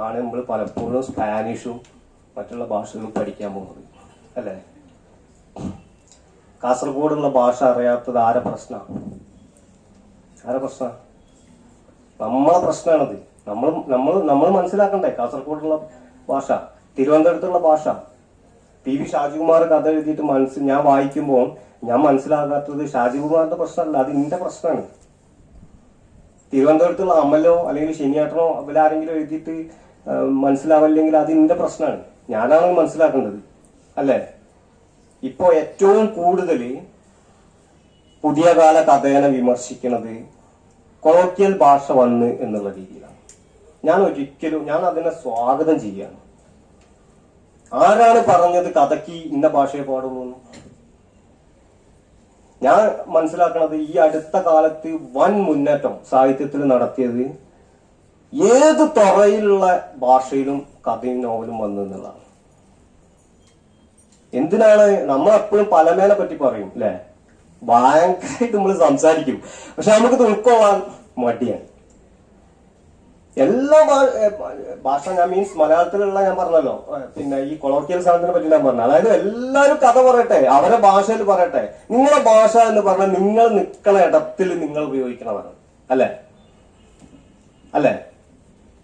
ആണ് നമ്മൾ പലപ്പോഴും സ്പാനിഷും മറ്റുള്ള ഭാഷകളും പഠിക്കാൻ പോകുന്നത്, അല്ലേ? കാസർഗോഡുള്ള ഭാഷ അറിയാത്തത് ആരെ പ്രശ്നമാണ്? നമ്മളെ പ്രശ്നമാണത്. നമ്മൾ മനസ്സിലാക്കണ്ടേ കാസർഗോഡുള്ള ഭാഷ, തിരുവനന്തപുരത്തുള്ള ഭാഷ. പി വി ഷാജികുമാർ കഥ എഴുതിയിട്ട് ഞാൻ വായിക്കുമ്പോൾ ഞാൻ മനസ്സിലാകാത്തത് ഷാജികുമാറിന്റെ പ്രശ്നമല്ല, അത് എന്റെ പ്രശ്നമാണ്. തിരുവനന്തപുരത്തുള്ള അമലോ അല്ലെങ്കിൽ ശനിയേട്ടനോ അവരാരെങ്കിലും എഴുതിയിട്ട് മനസ്സിലാവില്ലെങ്കിൽ അത് എന്റെ പ്രശ്നമാണ്, ഞാനാണ് മനസ്സിലാക്കേണ്ടത്, അല്ലേ? ഇപ്പോ ഏറ്റവും കൂടുതൽ പുതിയ കാല കഥേനെ വിമർശിക്കുന്നത് കൊളോക്കിയൽ ഭാഷ വന്ന് എന്നുള്ള രീതിയിലാണ്. ഞാൻ അതിനെ സ്വാഗതം ചെയ്യാണ്. ആരാണ് പറഞ്ഞത് കഥയ്ക്ക് ഇന്ന ഭാഷയെ പാടുന്നു? ഞാൻ മനസ്സിലാക്കുന്നത് ഈ അടുത്ത കാലത്ത് വൻ മുന്നേറ്റം സാഹിത്യത്തിൽ നടത്തിയത് ഏത് തുറയിലുള്ള ഭാഷയിലും കഥയും നോവലും വന്നു എന്നുള്ളതാണ്. എന്തിനാണ് നമ്മളെപ്പോഴും പലമേനെ പറ്റി പറയും, അല്ലെ? ഭയങ്കരമായിട്ട് നമ്മൾ സംസാരിക്കും, പക്ഷെ നമുക്കിത് ഉൾക്കൊള്ളാൻ മടിയാണ്. എല്ലാ ഭാഷ ഞാൻ മീൻസ് മലയാളത്തിലുള്ള ഞാൻ പറഞ്ഞല്ലോ, പിന്നെ ഈ കൊളോക്കിയൽ സാധനത്തിനെ പറ്റി ഞാൻ പറഞ്ഞു. അതായത് എല്ലാവരും കഥ പറയട്ടെ, അവരുടെ ഭാഷയിൽ പറയട്ടെ. നിങ്ങളെ ഭാഷ എന്ന് പറഞ്ഞാൽ നിങ്ങൾ നിൽക്കണ ഇടത്തിൽ നിങ്ങൾ ഉപയോഗിക്കണതാണ്, അല്ലെ?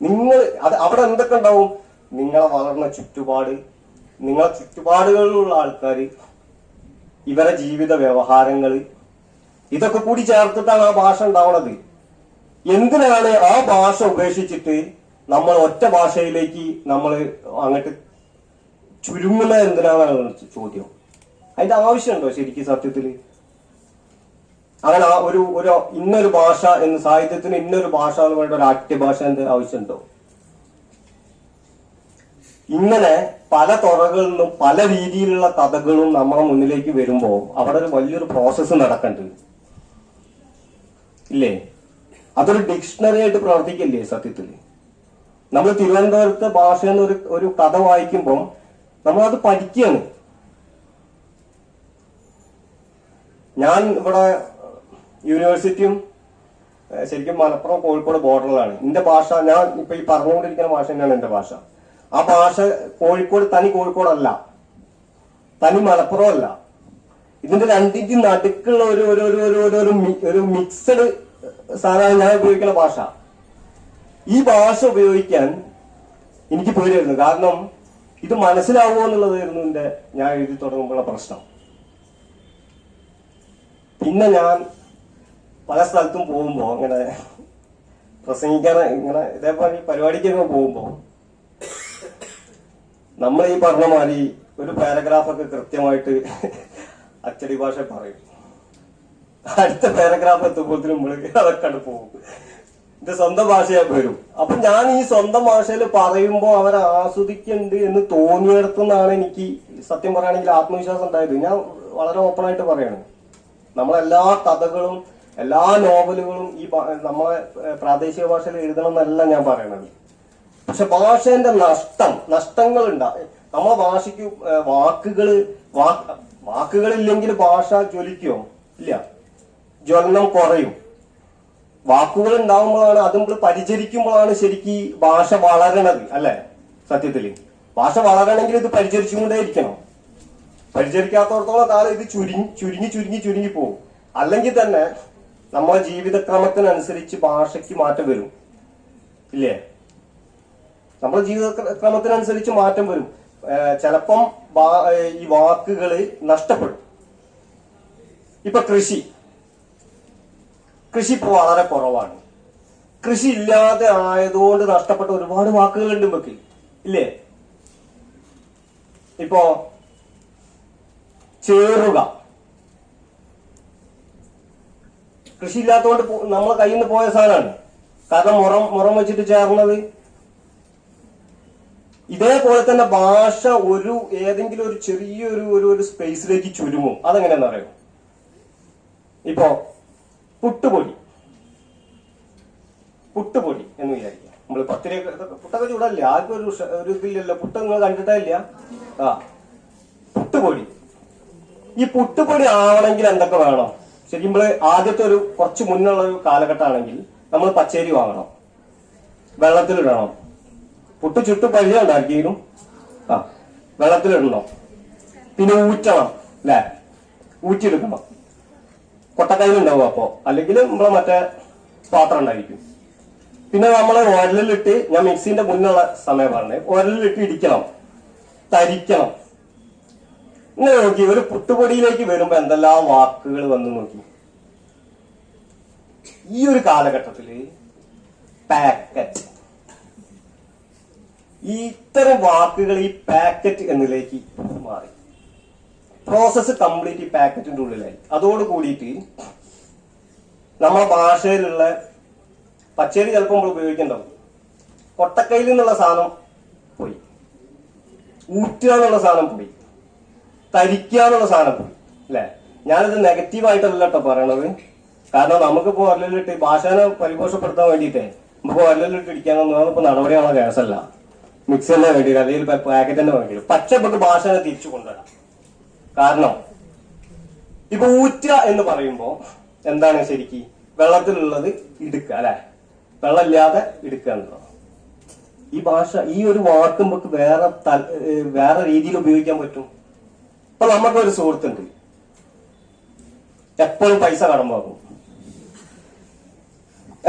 നിങ്ങൾ അവിടെ എന്തൊക്കെ ഉണ്ടാവും? നിങ്ങളെ വളർന്ന ചുറ്റുപാട്, നിങ്ങളെ ചുറ്റുപാടുകളിലുള്ള ആൾക്കാർ, ഇവരെ ജീവിത വ്യവഹാരങ്ങൾ, ഇതൊക്കെ കൂടി ചേർത്തിട്ടാണ് ആ ഭാഷ ഉണ്ടാവണത്. എന്തിനാണ് ആ ഭാഷ ഉപേക്ഷിച്ചിട്ട് നമ്മൾ ഒറ്റ ഭാഷയിലേക്ക് നമ്മൾ അങ്ങോട്ട് ചുരുങ്ങുന്നത്? എന്തിനാണ് ചോദ്യം. അതിന്റെ ആവശ്യമുണ്ടോ ശരിക്കും സത്യത്തില്? അങ്ങനെ ഒരു ഇന്നൊരു ഭാഷ എന്ന് സാഹിത്യത്തിന് ഇന്നൊരു ഭാഷ എന്ന് പറയുന്ന ഒരു ആദ്യ ഭാഷ എന്റെ ആവശ്യമുണ്ടോ? ഇങ്ങനെ പല തുറകളിൽ നിന്നും പല രീതിയിലുള്ള കഥകളും നമ്മളെ മുന്നിലേക്ക് വരുമ്പോ അവിടെ ഒരു വലിയൊരു പ്രോസസ്സ് നടക്കുന്നുണ്ട്, ഇല്ലേ? അതൊരു ഡിക്ഷണറി ആയിട്ട് പ്രവർത്തിക്കില്ലേ സത്യത്തില്? നമ്മൾ തിരുവനന്തപുരത്തെ ഭാഷ ഒരു കഥ വായിക്കുമ്പോൾ നമ്മൾ അത് പഠിക്കുകയാണ്. ഞാൻ ഇവിടെ യൂണിവേഴ്സിറ്റിയും ശരിക്കും മലപ്പുറം കോഴിക്കോട് ബോർഡറിലാണ്. എന്റെ ഭാഷ, ഞാൻ ഇപ്പൊ ഈ പറഞ്ഞുകൊണ്ടിരിക്കുന്ന ഭാഷ തന്നെയാണ് എന്റെ ഭാഷ. ആ ഭാഷ തനി കോഴിക്കോടല്ല, തനി മലപ്പുറം അല്ല. ഇതിന്റെ രണ്ടിന്റെ നടുക്കുള്ള ഒരു മിക്സഡ് സാധനമാണ് ഞാൻ ഉപയോഗിക്കുന്ന ഭാഷ. ഈ ഭാഷ ഉപയോഗിക്കാൻ എനിക്ക് പേടിയായിരുന്നു. കാരണം ഇത് മനസ്സിലാവുമോ എന്നുള്ളതായിരുന്നു ഞാൻ എഴുതി തുടങ്ങുമ്പോഴുള്ള പ്രശ്നം. പിന്നെ ഞാൻ പല സ്ഥലത്തും പോകുമ്പോ ഇങ്ങനെ പ്രസംഗിക്കാൻ ഇങ്ങനെ ഇതേപോലെ ഈ പരിപാടിക്കൊക്കെ പോകുമ്പോ നമ്മൾ ഈ പറഞ്ഞ മാതിരി ഒരു പാരഗ്രാഫൊക്കെ കൃത്യമായിട്ട് അച്ചടി ഭാഷ പറയും. അടുത്ത പാരഗ്രാഫ് എത്തുമ്പോഴത്തേനും നമ്മൾ അതൊക്കെ പോകും. എന്റെ സ്വന്തം ഭാഷയാ വരും. അപ്പൊ ഞാൻ ഈ സ്വന്തം ഭാഷയിൽ പറയുമ്പോ അവരെ ആസ്വദിക്കുന്നുണ്ട് എന്ന് തോന്നിയെടുത്തുനിന്നാണ് എനിക്ക് സത്യം പറയുകയാണെങ്കിൽ ആത്മവിശ്വാസം ഉണ്ടായത്. ഞാൻ വളരെ ഓപ്പൺ ആയിട്ട് പറയാണ്. നമ്മളെല്ലാ കഥകളും എല്ലാ നോവലുകളും ഈ നമ്മളെ പ്രാദേശിക ഭാഷയിൽ എഴുതണം എന്നല്ല ഞാൻ പറയണത്. പക്ഷെ ഭാഷേന്റെ നഷ്ടങ്ങൾ ഉണ്ടാവും. നമ്മളെ ഭാഷയ്ക്ക് വാക്കുകളില്ലെങ്കിൽ ഭാഷ ജ്വലിക്കോ? ഇല്ല, ജ്വലനം കുറയും. വാക്കുകൾ ഉണ്ടാവുമ്പോഴാണ്, അത് നമ്മൾ പരിചരിക്കുമ്പോഴാണ് ശരിക്കും ഭാഷ വളരണത്, അല്ലെ? സത്യത്തില് ഭാഷ വളരണമെങ്കിൽ ഇത് പരിചരിച്ചുകൊണ്ടേയിരിക്കണം. പരിചരിക്കാത്തടത്തോളം കാലം ഇത് ചുരുങ്ങി പോകും. അല്ലെങ്കിൽ തന്നെ നമ്മളെ ജീവിതക്രമത്തിനനുസരിച്ച് ഭാഷയ്ക്ക് മാറ്റം വരും, ഇല്ലേ? നമ്മുടെ ജീവിതക്രമത്തിനനുസരിച്ച് മാറ്റം വരും. ചിലപ്പം ഈ വാക്കുകള് നഷ്ടപ്പെടും. ഇപ്പൊ കൃഷി ഇപ്പൊ വളരെ കുറവാണ്. കൃഷി ഇല്ലാതെ ആയതുകൊണ്ട് നഷ്ടപ്പെട്ട ഒരുപാട് വാക്കുകളുണ്ട് നമുക്ക്, ഇല്ലേ? ഇപ്പോ ചേറുക, കൃഷി ഇല്ലാത്തതുകൊണ്ട് നമ്മളെ കയ്യിൽ നിന്ന് പോയ സാധനമാണ്. കാരണം മുറം വെച്ചിട്ട് ചേർന്നത്. ഇതേപോലെ തന്നെ ഭാഷ ഏതെങ്കിലും ഒരു ചെറിയൊരു സ്പേസിലേക്ക് ചുരുങ്ങും. അതെങ്ങനെയാണെന്ന് അറിയോ? ഇപ്പോ പുട്ടുപൊടി എന്ന് വിചാരിക്കാം. നമ്മള് പുട്ടൊക്കെ ചൂടല്ലേ, ആർക്കും ഒരു ഇതില്ലല്ലോ. പുട്ട് നിങ്ങൾ കണ്ടിട്ടേ ഇല്ല. പുട്ടുപൊടി. ഈ പുട്ടുപൊടി ആവണമെങ്കിൽ എന്തൊക്കെ വേണം? ശരിക്കും നമ്മള് ആദ്യത്തെ കുറച്ച് മുന്നുള്ള ഒരു കാലഘട്ടമാണെങ്കിൽ നമ്മൾ പച്ചരി വാങ്ങണം, വെള്ളത്തിലിടണം, പുട്ട് ചുട്ടു പരിചയമുണ്ടാക്കിയും ആ വെള്ളത്തിലിടണം, പിന്നെ ഊറ്റണം അല്ലെ, ഊറ്റിയെടുക്കണം. കൊട്ടക്കൈയിലുണ്ടാവും അപ്പോ, അല്ലെങ്കിൽ നമ്മളെ മറ്റേ പാത്രം ഉണ്ടായിരിക്കും. പിന്നെ നമ്മൾ ഉരലിലിട്ട്, ഞാൻ മിക്സിന്റെ മുന്നുള്ള സമയം പറഞ്ഞേ, ഉരലിലിട്ട് ഇടിക്കണം, തരിക്കണം. ഇങ്ങനെ നോക്കി ഒരു പുട്ടുപൊടിയിലേക്ക് വരുമ്പോ എന്തെല്ലാം വാക്കുകൾ വന്ന് നോക്കി. ഈ ഒരു കാലഘട്ടത്തില് പാക്കറ്റ്, ഈ ഇത്തരം വാക്കുകൾ ഈ പാക്കറ്റ് എന്നിലേക്ക് മാറി. പ്രോസസ്സ് കംപ്ലീറ്റ് ഈ പാക്കറ്റിന്റെ ഉള്ളിലായി. അതോട് കൂടിയിട്ട് നമ്മളെ ഭാഷയിലുള്ള പച്ചരി ചിലപ്പോൾ നമ്മൾ ഉപയോഗിക്കണ്ടാവും. കൊട്ടക്കയിൽ നിന്നുള്ള സാധനം പോയി, ഊറ്റുക എന്നുള്ള സാധനം പോയി, തരിക്കുക എന്നുള്ള സാധനം പോയി അല്ലെ. ഞാനിത് നെഗറ്റീവായിട്ടല്ല കേട്ടോ പറയണത്. കാരണം നമുക്കിപ്പോ ഒരലിട്ട് ഭാഷനെ പരിപോഷപ്പെടുത്താൻ വേണ്ടിയിട്ടേ നമുക്ക് ഒരലിട്ട് ഇടിക്കാനൊന്നും ഇപ്പൊ നടപടിയാണോ കേസല്ല. മിക്സി തന്നെ വേണ്ടി അല്ലെങ്കിൽ പാക്കറ്റ് തന്നെ വേണ്ടി. പക്ഷെ നമുക്ക് ഭാഷനെ തിരിച്ചു കൊണ്ടുവരാം. കാരണം ഇപ്പൊ ഊറ്റുക എന്ന് പറയുമ്പോ എന്താണ് ശരിക്ക്? വെള്ളത്തിലുള്ളത് ഇടുക്കുക അല്ലെ, വെള്ളമില്ലാതെ ഇടുക്കുക എന്നുള്ളത്. ഈ ഭാഷ, ഈ ഒരു വാക്ക് നമുക്ക് വേറെ രീതിയിൽ ഉപയോഗിക്കാൻ പറ്റും. ഇപ്പൊ നമുക്കൊരു സുഹൃത്തുണ്ട്, എപ്പോഴും പൈസ കടം വാങ്ങും,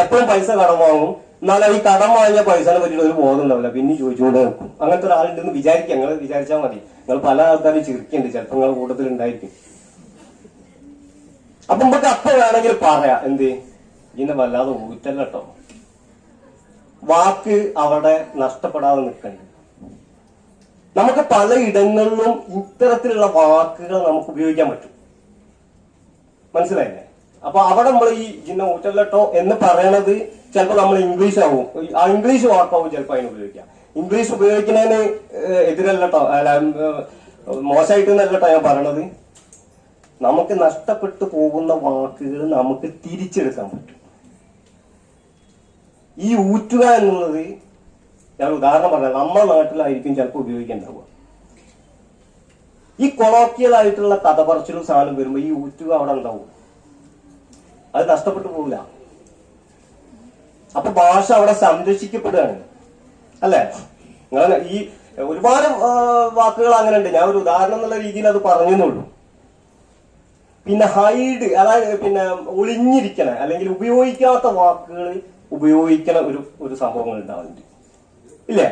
എപ്പോഴും പൈസ കടം വാങ്ങും. എന്നാലും ഈ കടം വാങ്ങിയ പൈസനെ പറ്റിയിട്ട് ഒരു ബോധം ഉണ്ടാവില്ല, പിന്നെ ചോദിച്ചുകൊണ്ട് നിൽക്കും. അങ്ങനത്തെ ഒരാളുണ്ടെന്ന് വിചാരിക്കുക, നിങ്ങൾ വിചാരിച്ചാൽ മതി. നിങ്ങൾ പല ആൾക്കാരും ചിരിക്കുന്നുണ്ട്, ചിലപ്പോൾ നിങ്ങളുടെ കൂട്ടത്തിൽ ഉണ്ടായിരിക്കും. അപ്പൊ നമുക്ക് അപ്പൊ വേണമെങ്കിൽ പറയാം, എന്ത് ഇതിനെ വല്ലാതെ ഊറ്റല്ല കേട്ടോ. വാക്ക് അവിടെ നഷ്ടപ്പെടാതെ നിൽക്കണ്ട്. നമുക്ക് പലയിടങ്ങളിലും ഇത്തരത്തിലുള്ള വാക്കുകൾ നമുക്ക് ഉപയോഗിക്കാൻ പറ്റും. മനസ്സിലായില്ലേ? അപ്പൊ അവിടെ നമ്മൾ ഈ ജിന്ന ഊറ്റല്ലട്ടോ എന്ന് പറയണത് ചിലപ്പോൾ നമ്മൾ ഇംഗ്ലീഷ് ആവും, ആ ഇംഗ്ലീഷ് വാക്കാവും ചിലപ്പോൾ അതിന് ഉപയോഗിക്കാം. ഇംഗ്ലീഷ് ഉപയോഗിക്കുന്നതിന് എതിരല്ലട്ടോ, മോശമായിട്ടെന്നല്ലട്ടോ ഞാൻ പറയണത്. നമുക്ക് നഷ്ടപ്പെട്ടു പോകുന്ന വാക്കുകൾ നമുക്ക് തിരിച്ചെടുക്കാൻ പറ്റും. ഈ ഊറ്റുക എന്നുള്ളത് ഞാൻ ഉദാഹരണം പറഞ്ഞത് നമ്മുടെ നാട്ടിലായിരിക്കും ചിലപ്പോൾ ഉപയോഗിക്കേണ്ടാവുക. ഈ കൊളോക്കിയൽ ആയിട്ടുള്ള കഥ പറച്ചിലും സാധനം വരുമ്പോ ഈ ഊറ്റുക അവിടെ ഉണ്ടാവും, അത് നഷ്ടപ്പെട്ടു പോകില്ല. അപ്പൊ ഭാഷ അവിടെ സംരക്ഷിക്കപ്പെടുകയാണ് അല്ലെ. നിങ്ങൾ ഈ ഒരുപാട് വാക്കുകൾ അങ്ങനെ ഉണ്ട്, ഞാൻ ഒരു ഉദാഹരണം എന്നുള്ള രീതിയിൽ അത് പറഞ്ഞെന്നുള്ളൂ. പിന്നെ ഹൈഡ്, അതായത് പിന്നെ ഒളിഞ്ഞിരിക്കണ അല്ലെങ്കിൽ ഉപയോഗിക്കാത്ത വാക്കുകൾ ഉപയോഗിക്കണ ഒരു സംഭവങ്ങൾ ഉണ്ടാവുന്നുണ്ട് ഇല്ലേ.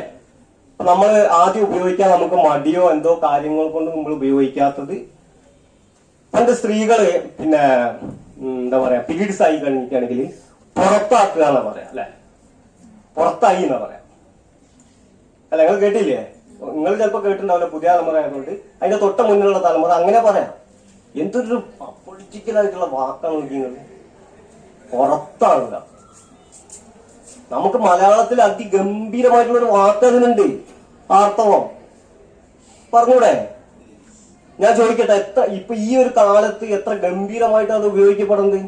അപ്പൊ നമ്മൾ ആദ്യം ഉപയോഗിക്കാൻ നമുക്ക് മടിയോ എന്തോ കാര്യങ്ങൾ കൊണ്ട് നമ്മൾ ഉപയോഗിക്കാത്തത്, പണ്ട് സ്ത്രീകള് പിന്നെ എന്താ പറയാ പീരീഡ്സ് ആയി കഴിഞ്ഞിട്ടാണെങ്കിൽ പുറത്താക്കുക എന്നാ പറയാ അല്ലെ, പുറത്തായി എന്നാ പറയാ അല്ല. നിങ്ങൾ കേട്ടില്ലേ? നിങ്ങൾ ചിലപ്പോ കേട്ടിട്ടുണ്ടാവില്ല, പുതിയ തലമുറ ആയതുകൊണ്ട്. അതിന്റെ തൊട്ട മുന്നിലുള്ള തലമുറ അങ്ങനെ പറയാം. എന്തൊരു പൊളിറ്റിക്കലായിട്ടുള്ള വാക്കാണ് നോക്കുന്നത്, പുറത്താകുക. നമുക്ക് മലയാളത്തിൽ അതിഗംഭീരമായിട്ടുള്ള ഒരു വാക്ക് അതിനുണ്ട്, ആർത്തവം. പറഞ്ഞൂടെ? ഞാൻ ചോദിക്കട്ടെ, ഇപ്പൊ ഈ ഒരു കാലത്ത് എത്ര ഗംഭീരമായിട്ട് അത് ഉപയോഗിക്കപ്പെടുന്നത്?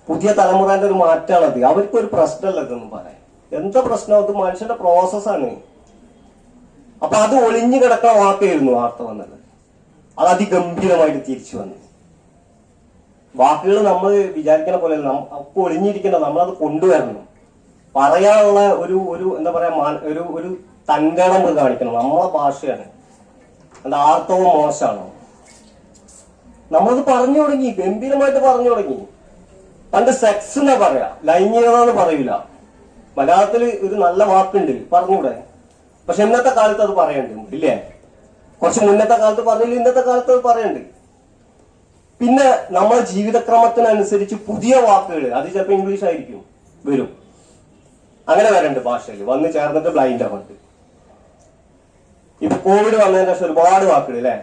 പുതിയ തലമുറന്റെ ഒരു മാറ്റാണത്. അവർക്കൊരു പ്രശ്നമല്ല ഇതൊന്നും പറയാൻ. എന്താ പ്രശ്നം? അത് മനുഷ്യന്റെ പ്രോസസ്സാണ്. അപ്പൊ അത് ഒളിഞ്ഞു കിടക്കുന്ന വാക്കായിരുന്നു ആർത്തവം എന്നുള്ളത്. അത് അതിഗംഭീരമായിട്ട് തിരിച്ചു വന്നു. വാക്കുകൾ നമ്മൾ വിചാരിക്കണ പോലെ അപ്പൊ ഒളിഞ്ഞിരിക്കണ്ട, നമ്മളത് കൊണ്ടുവരണം. പറയാനുള്ള ഒരു എന്താ പറയാ ഒരു തൻഗണം നമ്മൾ കാണിക്കണം. നമ്മളെ ഭാഷയാണ്. അത് ആർത്തവം മോശമാണോ? നമ്മളത് പറഞ്ഞു തുടങ്ങി, ഗംഭീരമായിട്ട് പറഞ്ഞു തുടങ്ങി. പണ്ട് സെക്സ് എന്നാ പറയാ, ലൈംഗികത എന്ന് പറയൂല. മലയാളത്തിൽ ഒരു നല്ല വാക്കുണ്ട്, പറഞ്ഞൂടെ? പക്ഷെ ഇന്നത്തെ കാലത്ത് അത് പറയണ്ട് ഇല്ലേ? കുറച്ച് മുന്നത്തെ കാലത്ത് പറഞ്ഞില്ല, ഇന്നത്തെ കാലത്ത് അത് പറയണ്ട്. പിന്നെ നമ്മളെ ജീവിതക്രമത്തിനനുസരിച്ച് പുതിയ വാക്കുകൾ, അത് ചിലപ്പോൾ ഇംഗ്ലീഷ് ആയിരിക്കും, വരും. അങ്ങനെ വരണ്ട് ഭാഷയിൽ വന്ന് ചേർന്നിട്ട് ബ്ലൈൻഡ് ആവുന്നുണ്ട്. ഇപ്പൊ കോവിഡ് വന്നതിന് ശേഷം ഒരുപാട് വാക്കുകൾ അല്ലെ.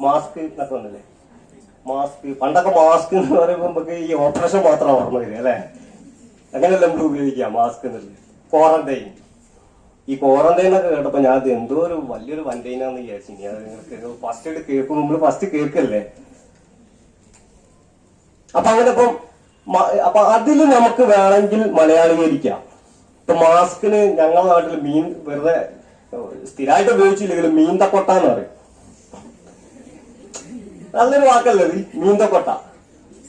മാസ്ക് എന്നൊക്കെ വന്നില്ലേ, മാസ്ക്. പണ്ടൊക്കെ മാസ്ക് എന്ന് പറയുമ്പോൾ നമുക്ക് ഈ ഓപ്പറേഷൻ മാത്രം ഓർമ്മ വരിക അല്ലെ. അങ്ങനെയല്ല നമ്മൾ ഉപയോഗിക്കാം മാസ്ക് എന്നുള്ളത്. ക്വാറന്റൈൻ, ഈ ക്വാറന്റൈൻ ഒക്കെ കേട്ടപ്പോ ഞാൻ അത് എന്തോ ഒരു വലിയൊരു വൻറ്റൈനാന്ന് വിചാരിച്ചു. ഫസ്റ്റ് കേൾക്കും, നമ്മൾ ഫസ്റ്റ് കേൾക്കല്ലേ. അപ്പൊ അങ്ങനെ അപ്പൊ അതിൽ നമുക്ക് വേണമെങ്കിൽ മലയാളീകരിക്കാം. ഇപ്പൊ മാസ്കിന് ഞങ്ങളുടെ നാട്ടിൽ മീൻ വെറുതെ സ്ഥിരമായിട്ട് ഉപയോഗിച്ചില്ലെങ്കിലും മീന്തക്കൊട്ട എന്ന് പറയും. നല്ലൊരു വാക്കല്ലേ ഇത്, മീന്തക്കൊട്ട.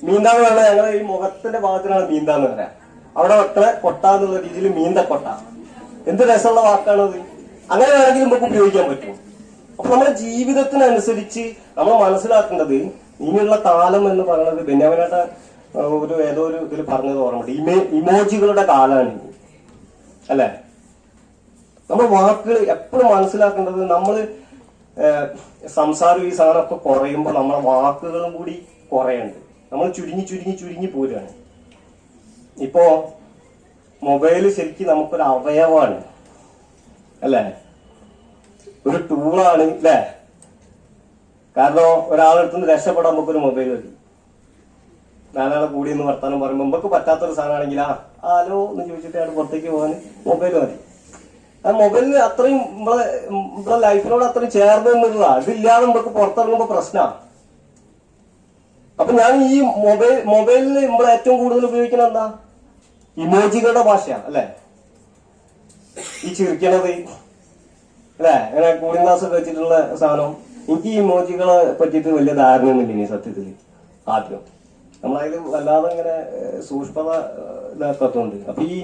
മീന്താന്ന് പറഞ്ഞാൽ ഞങ്ങളെ ഈ മുഖത്തിന്റെ ഭാഗത്തിനാണ് മീന്താന്ന് പറയാം. അവിടെ വെക്കണ കൊട്ട എന്നുള്ള രീതിയിൽ മീന്തക്കൊട്ട. എന്ത് രസമുള്ള വാക്കാണത്. അങ്ങനെ വേണമെങ്കിൽ നമുക്ക് ഉപയോഗിക്കാൻ പറ്റും. അപ്പൊ നമ്മുടെ ജീവിതത്തിനനുസരിച്ച് നമ്മൾ മനസ്സിലാക്കേണ്ടത് ഇനിയുള്ള കാലം എന്ന് പറയുന്നത് ബെന്യാമിനേട്ട ഏതോ ഒരു ഇതിൽ പറഞ്ഞത് ഓർമ്മയുണ്ട്, ഇമോജികളുടെ കാലാണ് അല്ലെ. നമ്മൾ വാക്കുകൾ എപ്പോഴും മനസ്സിലാക്കേണ്ടത്, നമ്മൾ സംസാരം ഈ സാധനമൊക്കെ കുറയുമ്പോൾ നമ്മളെ വാക്കുകളും കൂടി കുറയുന്നുണ്ട്. നമ്മൾ ചുരുങ്ങി ചുരുങ്ങി ചുരുങ്ങി പോരുകയാണ്. ഇപ്പോ മൊബൈല് ശരിക്കും നമുക്കൊരു അവയവമാണ് അല്ലേ, ഒരു ടൂളാണ് അല്ലേ. കാരണം ഒരാളെടുത്തുനിന്ന് രക്ഷപ്പെടാൻ നമുക്കൊരു മൊബൈൽ മതി. നാലാളെ കൂടി ഒന്ന് വർത്താനം പറയുമ്പോൾ നമുക്ക് പറ്റാത്തൊരു സാധനമാണെങ്കിൽ ഹലോ എന്ന് ചോദിച്ചിട്ട് അയാൾ പുറത്തേക്ക് പോകാൻ മൊബൈൽ മതി. ആ മൊബൈലിന് അത്രയും നമ്മളെ ലൈഫിനോട് അത്രയും ചേർന്ന് നിന്നുള്ളതാ. ഇതില്ലാതെ നമുക്ക് പുറത്തിറങ്ങുമ്പോ പ്രശ്നമാണ്. അപ്പൊ ഞാൻ ഈ മൊബൈലിൽ നമ്മൾ ഏറ്റവും കൂടുതൽ ഉപയോഗിക്കുന്നത് എന്താ, ഇമോജികളുടെ ഭാഷയാണ് അല്ലെ. ഈ ചിരിക്കണത് അല്ലെ, അങ്ങനെ കൂളിംഗ് ഗ്ലാസ് ഒക്കെ വെച്ചിട്ടുള്ള സാധനം. എനിക്ക് ഈ ഇമോജികളെ പറ്റിയിട്ട് വലിയ ധാരണയൊന്നുമില്ല ഇനി സത്യത്തില്. ആദ്യം നമ്മളതിൽ വല്ലാതെ ഇങ്ങനെ സൂക്ഷ്മത ഇതാക്കാത്തതുകൊണ്ട്. അപ്പൊ ഈ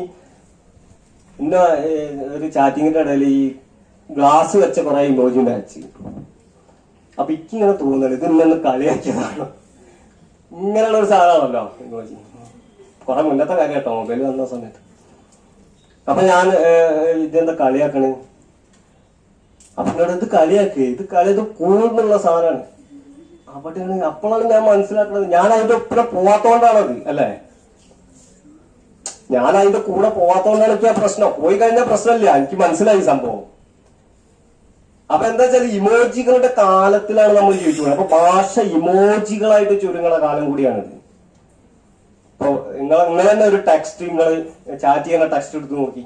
പിന്നെ ഒരു ചാറ്റിങ്ങിന്റെ ഇടയിൽ ഈ ഗ്ലാസ് വെച്ച കുറെ ഇമോജിന്റെ അയച്ച്, അപ്പൊ എനിക്കിങ്ങനെ തോന്നുന്നത് ഇത് ഇന്നൊന്ന് കളിയാക്കിയതാണ്. ഇങ്ങനെയുള്ള ഒരു സാധനമാണല്ലോ ഇമോജി. കുറെ മുന്നത്തെ കാര്യം കേട്ടോ, മൊബൈൽ വന്ന സമയത്ത്. അപ്പൊ ഞാൻ ഇതെന്താ കളിയാക്കണ്, അപ്പൊ എന്നോട് ഇത് കളിയാക്കി, ഇത് കൂടുന്നുള്ള സാധനമാണ്. അവിടെയാണ് അപ്പോഴാണ് ഞാൻ മനസ്സിലാക്കുന്നത് ഞാൻ അതിന്റെ ഒപ്പം പോവാത്തോണ്ടാണത് അല്ലെ. ഞാൻ അതിന്റെ കൂടെ പോവാത്തോണ്ടാണ് എനിക്ക് ആ പ്രശ്നം. പോയി കഴിഞ്ഞാൽ പ്രശ്നമില്ല, എനിക്ക് മനസ്സിലായി സംഭവം. അപ്പൊ എന്താ വെച്ചാൽ ഇമോജികളുടെ കാലത്തിലാണ് നമ്മൾ ജീവിക്കുന്നത്. അപ്പൊ ഭാഷ ഇമോജികളായിട്ട് ചുരുങ്ങുന്ന കാലം കൂടിയാണിത്. ഇപ്പൊ നിങ്ങൾ തന്നെ ഒരു ടെക്സ്റ്റ്, നിങ്ങൾ ചാറ്റ് ചെയ്യുന്ന ടെക്സ്റ്റ് എടുത്ത് നോക്കി,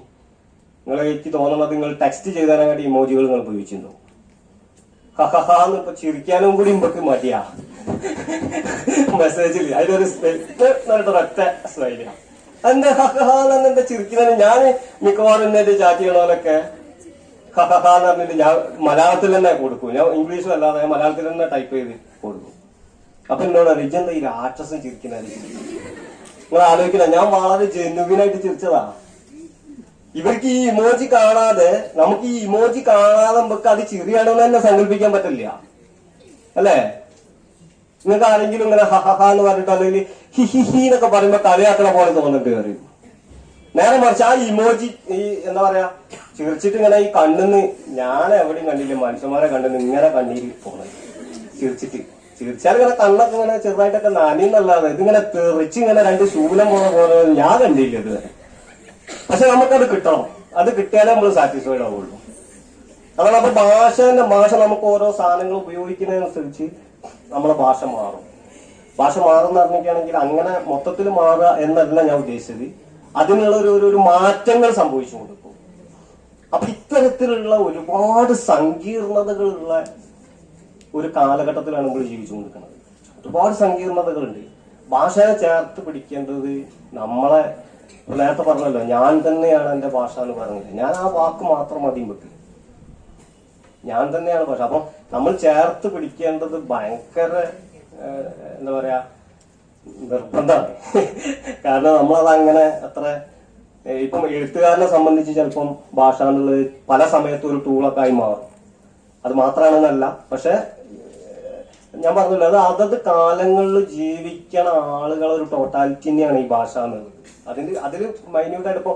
എനിക്ക് തോന്നുന്നത് നിങ്ങൾ ടെക്സ്റ്റ് ചെയ്താനായിട്ട് ഇമോജികൾ നിങ്ങൾ ഉപയോഗിച്ചിട്ടുണ്ടോ. ഹഹഹാന്ന് ഇപ്പൊ ചിരിക്കാനും കൂടി നമുക്ക് മടിയാ. മെസ്സേജിൽ അതിലൊരു ഒറ്റ സ്ലൈഡിയാ. എന്റെ ഹഹഹാന്ന് എന്റെ ചിരിക്കുന്നതിന് ഞാൻ മിക്കവാറും എന്നെ ചാറ്റ് ചെയ്യണോലൊക്കെ ഹഹഹാന്ന് പറഞ്ഞിട്ട് ഞാൻ മലയാളത്തിൽ തന്നെ കൊടുക്കും. ഞാൻ ഇംഗ്ലീഷും അല്ലാതെ മലയാളത്തിൽ തന്നെ ടൈപ്പ് ചെയ്ത് കൊടുക്കും. അപ്പൊ എന്നോട് അറിയിച്ചെന്താ ഈ രാക്ഷസം ചിരിക്കുന്നത്. നിങ്ങൾ ആലോചിക്കില്ല, ഞാൻ വളരെ ജെന്യുവിനായിട്ട് ചിരിച്ചതാ. ഇവർക്ക് ഈ ഇമോജി കാണാതെ, നമുക്ക് ഈ ഇമോജി കാണാതെ നമുക്ക് അത് ചിരിയാണെന്ന് തന്നെ സങ്കല്പിക്കാൻ പറ്റില്ല അല്ലേ. നിങ്ങൾക്ക് ആരെങ്കിലും ഇങ്ങനെ ഹഹഹ എന്ന് പറഞ്ഞിട്ട് അല്ലെങ്കിൽ ഹിഹിഹി എന്നൊക്കെ പറയുമ്പോ കളിയാക്കണ പോലെ തോന്നിട്ട് കയറി. നേരെ മറിച്ച് ആ ഇമോജി ഈ എന്താ പറയാ ചിരിച്ചിട്ട് ഇങ്ങനെ ഈ കണ്ണിന്ന്, ഞാൻ എവിടെയും കണ്ടില്ല മനുഷ്യന്മാരെ കണ്ണിന്ന് ഇങ്ങനെ കണ്ണീര് പോകുന്നത് ചിരിച്ചാൽ ഇങ്ങനെ കണ്ണൊക്കെ ഇങ്ങനെ ചെറുതായിട്ടൊക്കെ നനയുന്നല്ലാതെ ഇതിങ്ങനെ തെറിച്ച് ഇങ്ങനെ രണ്ട് ശൂലം പോലെ ഞാൻ കണ്ടില്ല ഇതുവരെ. പക്ഷെ നമുക്കത് കിട്ടണം, അത് കിട്ടിയാലേ നമ്മൾ സാറ്റിസ്ഫൈഡ് ആവുള്ളൂ. അതാണ്. അപ്പൊ ഭാഷ നമുക്ക് ഓരോ സാധനങ്ങൾ ഉപയോഗിക്കുന്നതിനനുസരിച്ച് നമ്മളെ ഭാഷ മാറും. ഭാഷ മാറുന്ന പറഞ്ഞിട്ടാണെങ്കിൽ അങ്ങനെ മൊത്തത്തിൽ മാറുക എന്നല്ല ഞാൻ ഉദ്ദേശിച്ചത്. അതിനുള്ള ഒരു മാറ്റങ്ങൾ സംഭവിച്ചു കൊടുക്കും. അപ്പൊ ഇത്തരത്തിലുള്ള ഒരുപാട് സങ്കീർണതകളുള്ള ഒരു കാലഘട്ടത്തിലാണ് നമ്മൾ ജീവിച്ചു കൊണ്ടിരിക്കുന്നത്. ഒരുപാട് സങ്കീർണതകളുണ്ട്. ഭാഷയെ ചേർത്ത് പിടിക്കേണ്ടത് നമ്മളെ, നേരത്തെ പറഞ്ഞല്ലോ ഞാൻ തന്നെയാണ് എന്റെ ഭാഷ എന്ന് പറഞ്ഞത്. ഞാൻ ആ വാക്ക് മാത്രം മതി വെക്ക്, ഞാൻ തന്നെയാണ് ഭാഷ. അപ്പം നമ്മൾ ചേർത്ത് പിടിക്കേണ്ടത് ഭയങ്കര എന്താ പറയാ നിർബന്ധമാണ്. കാരണം നമ്മളത് അങ്ങനെ അത്ര, ഇപ്പം എഴുത്തുകാരനെ സംബന്ധിച്ച് ചിലപ്പം ഭാഷ എന്നുള്ളത് പല സമയത്തും ഒരു ടൂളൊക്കെ ആയി മാറും. അത് മാത്രമാണെന്നല്ല, പക്ഷെ ഞാൻ പറഞ്ഞല്ലോ അത് അതത് കാലങ്ങളിൽ ജീവിക്കണ ആളുകളെ ഒരു ടോട്ടാലിറ്റി തന്നെയാണ് ഈ ഭാഷ എന്നുള്ളത്. അതിൽ മൈന്യൂട്ടായിട്ട് ഇപ്പൊ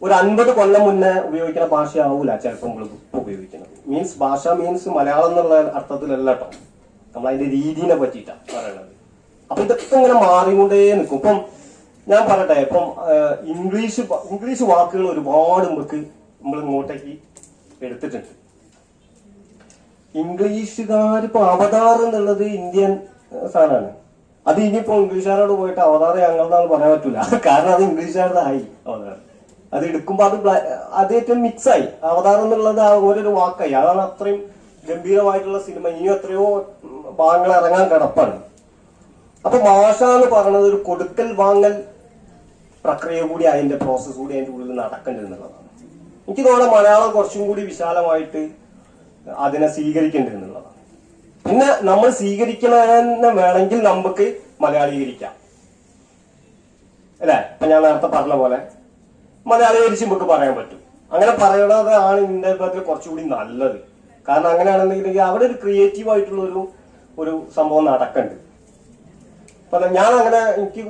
ഒരു 50 കൊല്ലം മുന്നേ ഉപയോഗിക്കുന്ന ഭാഷയാവൂല ചിലപ്പോൾ നമ്മൾ ഉപയോഗിക്കുന്നത്. മീൻസ് ഭാഷ മീൻസ് മലയാളം എന്നുള്ള അർത്ഥത്തിലല്ല കേട്ടോ, നമ്മൾ അതിന്റെ രീതിനെ പറ്റിയിട്ടാണ് പറയണത്. അപ്പൊ ഇതൊക്കെ ഇങ്ങനെ മാറിക്കൊണ്ടേ നിൽക്കും. ഇപ്പം ഞാൻ പറയട്ടെ, ഇപ്പം ഇംഗ്ലീഷ് വാക്കുകൾ ഒരുപാട് നമ്മൾ ഇങ്ങോട്ടേക്ക് എടുത്തിട്ടുണ്ട്. ഇംഗ്ലീഷുകാരിപ്പോ അവതാർ എന്നുള്ളത് ഇന്ത്യൻ സാധനമാണ്. അത് ഇനിയിപ്പോ ഇംഗ്ലീഷുകാരോട് പോയിട്ട് അവതാർ ഞങ്ങളതാന്ന് പറയാൻ പറ്റൂല. കാരണം അത് ഇംഗ്ലീഷുകാരുടെ ആയി അവതാർ. അത് എടുക്കുമ്പോ അത് ഏറ്റവും മിക്സായി. അവതാർ എന്നുള്ളത് ഓരോരു വാക്കായി. അതാണ് അത്രയും ഗംഭീരമായിട്ടുള്ള സിനിമ. ഇനിയും എത്രയോ ഭാഗങ്ങൾ ഇറങ്ങാൻ കിടപ്പാണ്. അപ്പൊ ഭാഷ എന്ന് പറയുന്നത് ഒരു കൊടുക്കൽ വാങ്ങൽ പ്രക്രിയ കൂടി, അതിന്റെ പ്രോസസ് കൂടി അതിന്റെ ഉള്ളിൽ നടക്കേണ്ടിരുന്നുള്ളതാണ്. എനിക്ക് തോന്നുന്നത് മലയാളം കുറച്ചും കൂടി വിശാലമായിട്ട് അതിനെ സ്വീകരിക്കേണ്ടിരുന്നുള്ളതാണ്. പിന്നെ നമ്മൾ സ്വീകരിക്കണമെന്ന് വേണമെങ്കിൽ നമുക്ക് മലയാളീകരിക്കാം അല്ലെ. ഇപ്പൊ ഞാൻ നേരത്തെ പറഞ്ഞ പോലെ മലയാളീകരിച്ച് നമുക്ക് പറയാൻ പറ്റും. അങ്ങനെ പറയണതാണ് ഇതിന്റെ പറ്റി കുറച്ചുകൂടി നല്ലത്. കാരണം അങ്ങനെയാണെന്നുണ്ടെങ്കിൽ അവിടെ ഒരു ക്രിയേറ്റീവ് ആയിട്ടുള്ള ഒരു സംഭവം നടക്കുന്നുണ്ട്. അപ്പൊ ഞാൻ അങ്ങനെ എനിക്ക്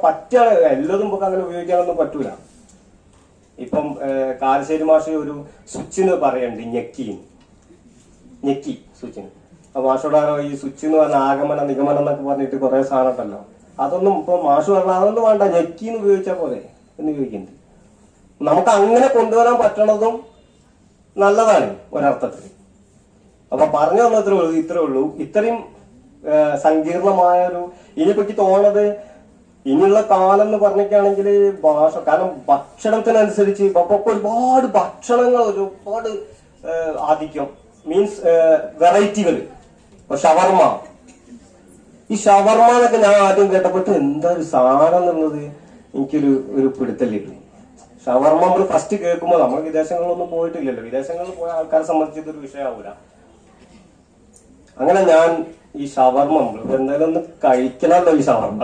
പറ്റാണ് എല്ലാതും നമുക്ക് അങ്ങനെ ഉപയോഗിക്കാനൊന്നും പറ്റൂല. ഇപ്പം കാരശ്ശേരി മാഷ് ഒരു സ്വിച്ചിന് പറയണ്ട് ഞെക്കി സ്വിച്ചിന്. അപ്പൊ മാഷോടാരോ ഈ സ്വിച്ച് എന്ന് പറഞ്ഞ ആഗമന നിഗമനം എന്നൊക്കെ പറഞ്ഞിട്ട് കുറെ സാധനം ഉണ്ടല്ലോ, അതൊന്നും ഇപ്പൊ മാഷ് പറഞ്ഞ അതൊന്നും വേണ്ട, ഞെക്കിന്ന് ഉപയോഗിച്ചാൽ പോലെ എന്ന് ചോദിക്കുന്നുണ്ട്. നമുക്ക് അങ്ങനെ കൊണ്ടുവരാൻ പറ്റണതും നല്ലതാണ് ഒരർത്ഥത്തിൽ. അപ്പൊ പറഞ്ഞു തന്നത്രേ ഉള്ളൂ, ഇത്രേ ഉള്ളൂ. ഇത്രയും സങ്കീർണമായ ഇനിയിപ്പോ തോന്നുന്നത് ഇനിയുള്ള കാലം എന്ന് പറഞ്ഞിട്ടാണെങ്കിൽ ഭാഷ, കാരണം ഭക്ഷണത്തിനനുസരിച്ച് ഇപ്പൊ ഒരുപാട് ഭക്ഷണങ്ങൾ, ഒരുപാട് ആധിക്യം, മീൻസ് വെറൈറ്റികൾ. ഇപ്പൊ ഷവർമ, ഈ ഷവർമ എന്നൊക്കെ ഞാൻ ആദ്യം കേട്ടപ്പോൾ എന്താ ഒരു സാധനം എന്നുള്ളത് എനിക്കൊരു പിടുത്തല്ലിരുന്നു. ഷവർമ നമ്മൾ ഫസ്റ്റ് കേൾക്കുമ്പോൾ നമ്മൾ വിദേശങ്ങളിലൊന്നും പോയിട്ടില്ലല്ലോ, വിദേശങ്ങളിൽ പോയ ആൾക്കാരെ സംബന്ധിച്ച് ഇതൊരു വിഷയമാവൂല. അങ്ങനെ ഞാൻ ഈ ഷവർമ നമ്മളിപ്പോ എന്തായാലും ഒന്ന് കഴിക്കണമല്ലോ ഈ ഷവർമ,